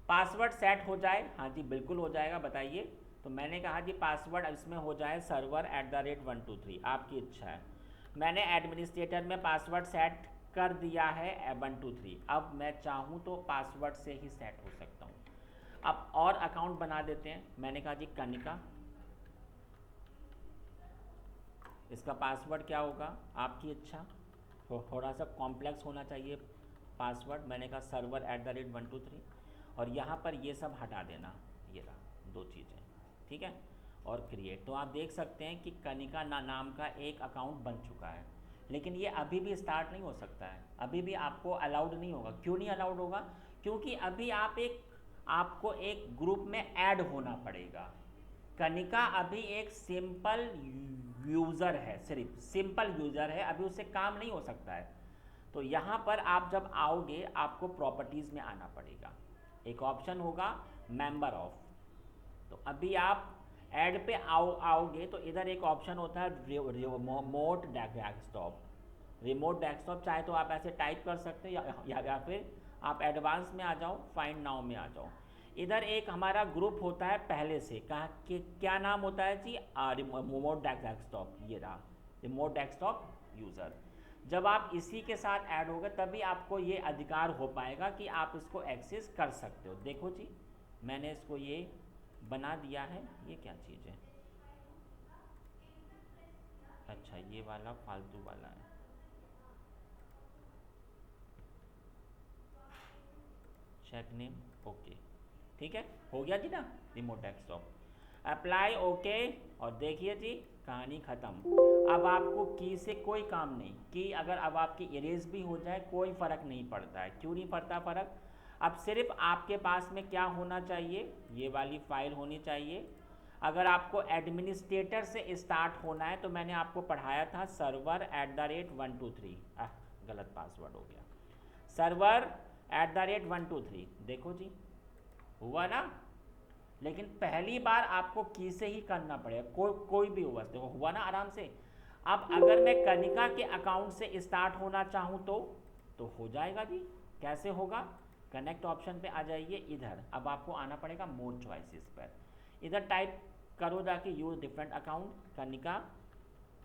[SPEAKER 1] पासवर्ड सेट हो जाए, हाँ जी बिल्कुल हो जाएगा, बताइए। तो मैंने कहा जी पासवर्ड इसमें हो जाए server@123, आपकी इच्छा है। मैंने एडमिनिस्ट्रेटर में पासवर्ड सेट कर दिया है 123। अब मैं चाहूँ तो पासवर्ड से ही सेट हो सकता हूँ। अब और अकाउंट बना देते हैं। मैंने कहा जी कनिका, इसका पासवर्ड क्या होगा आपकी इच्छा, थोड़ा सा कॉम्प्लेक्स होना चाहिए पासवर्ड। मैंने कहा server@123, और यहाँ पर ये सब हटा देना, ये रहा 2 चीज़ें, ठीक है। और क्रिएट, तो आप देख सकते हैं कि कनिका नाम का एक अकाउंट बन चुका है, लेकिन ये अभी भी स्टार्ट नहीं हो सकता है, अभी भी आपको अलाउड नहीं होगा। क्यों नहीं अलाउड होगा? क्योंकि अभी आपको एक ग्रुप में ऐड होना पड़ेगा। कनिका अभी एक सिंपल यूज़र है, सिर्फ सिंपल यूज़र है, अभी उससे काम नहीं हो सकता है। तो यहाँ पर आप जब आओगे आपको प्रॉपर्टीज़ में आना पड़ेगा, एक ऑप्शन होगा मेंबर ऑफ। तो अभी आप ऐड पे आओगे तो इधर एक ऑप्शन होता है रिमोट डेस्कटॉप। रिमोट डेस्कटॉप चाहे तो आप ऐसे टाइप कर सकते हो, या फिर आप एडवांस में आ जाओ, फाइंड नाउ में आ जाओ। इधर एक हमारा ग्रुप होता है पहले से, कहा कि क्या नाम होता है जी, रिमोट डेस्कटॉप, ये रहा रिमोट डेस्कटॉप यूज़र। जब आप इसी के साथ ऐड होगे तभी आपको ये अधिकार हो पाएगा कि आप इसको एक्सेस कर सकते हो। देखो जी मैंने इसको ये बना दिया है, ये क्या चीज़ है, अच्छा ये वाला फालतू वाला है, चेक नेम, ओके ठीक है, हो गया जी ना रिमोट डेस्कटॉप। अप्लाई ओके, और देखिए जी कहानी ख़त्म। अब आपको की से कोई काम नहीं, की अगर अब आपकी इरेज भी हो जाए कोई फ़र्क नहीं पड़ता है। क्यों नहीं पड़ता फ़र्क? अब सिर्फ आपके पास में क्या होना चाहिए, ये वाली फ़ाइल होनी चाहिए। अगर आपको एडमिनिस्ट्रेटर से स्टार्ट होना है तो मैंने आपको पढ़ाया था server@123, गलत पासवर्ड हो गया, server@123, देखो जी हुआ ना। लेकिन पहली बार आपको की से ही करना पड़ेगा, कोई भी हुआ, देखो हुआ ना आराम से। अब अगर मैं कनिका के अकाउंट से स्टार्ट होना चाहूँ तो हो जाएगा जी। कैसे होगा? कनेक्ट ऑप्शन पे आ जाइए इधर। अब आपको आना पड़ेगा मोर चॉइसेस पर, इधर टाइप करो जाके यूज डिफरेंट अकाउंट कनिका,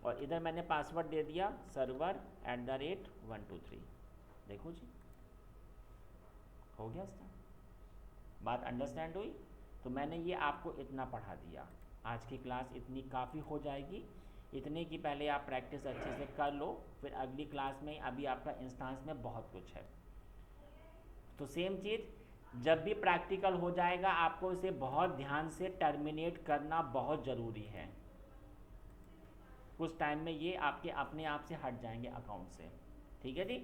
[SPEAKER 1] और इधर मैंने पासवर्ड दे दिया server@123। देखो जी हो गया इसका, बात अंडरस्टैंड हुई? तो मैंने ये आपको इतना पढ़ा दिया, आज की क्लास इतनी काफ़ी हो जाएगी। इतने की पहले आप प्रैक्टिस अच्छे से कर लो, फिर अगली क्लास में अभी आपका इंस्टांस में बहुत कुछ है। तो सेम चीज़ जब भी प्रैक्टिकल हो जाएगा आपको इसे बहुत ध्यान से टर्मिनेट करना बहुत ज़रूरी है। कुछ टाइम में ये आपके अपने आप से हट जाएंगे अकाउंट से, ठीक है जी।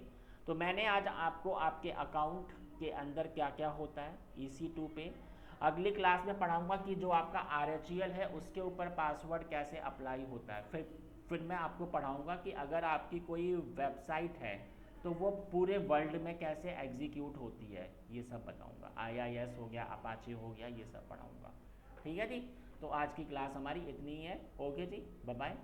[SPEAKER 1] तो मैंने आज आपको आपके अकाउंट के अंदर क्या क्या होता है EC2 पे, अगली क्लास में पढ़ाऊंगा कि जो आपका RHEL है उसके ऊपर पासवर्ड कैसे अप्लाई होता है। फिर मैं आपको पढ़ाऊंगा कि अगर आपकी कोई वेबसाइट है तो वो पूरे वर्ल्ड में कैसे एग्जीक्यूट होती है, ये सब बताऊंगा। IIS हो गया, अपाचे हो गया, ये सब पढ़ाऊंगा, ठीक है जी। तो आज की क्लास हमारी इतनी ही है, ओके जी, बाय बाय।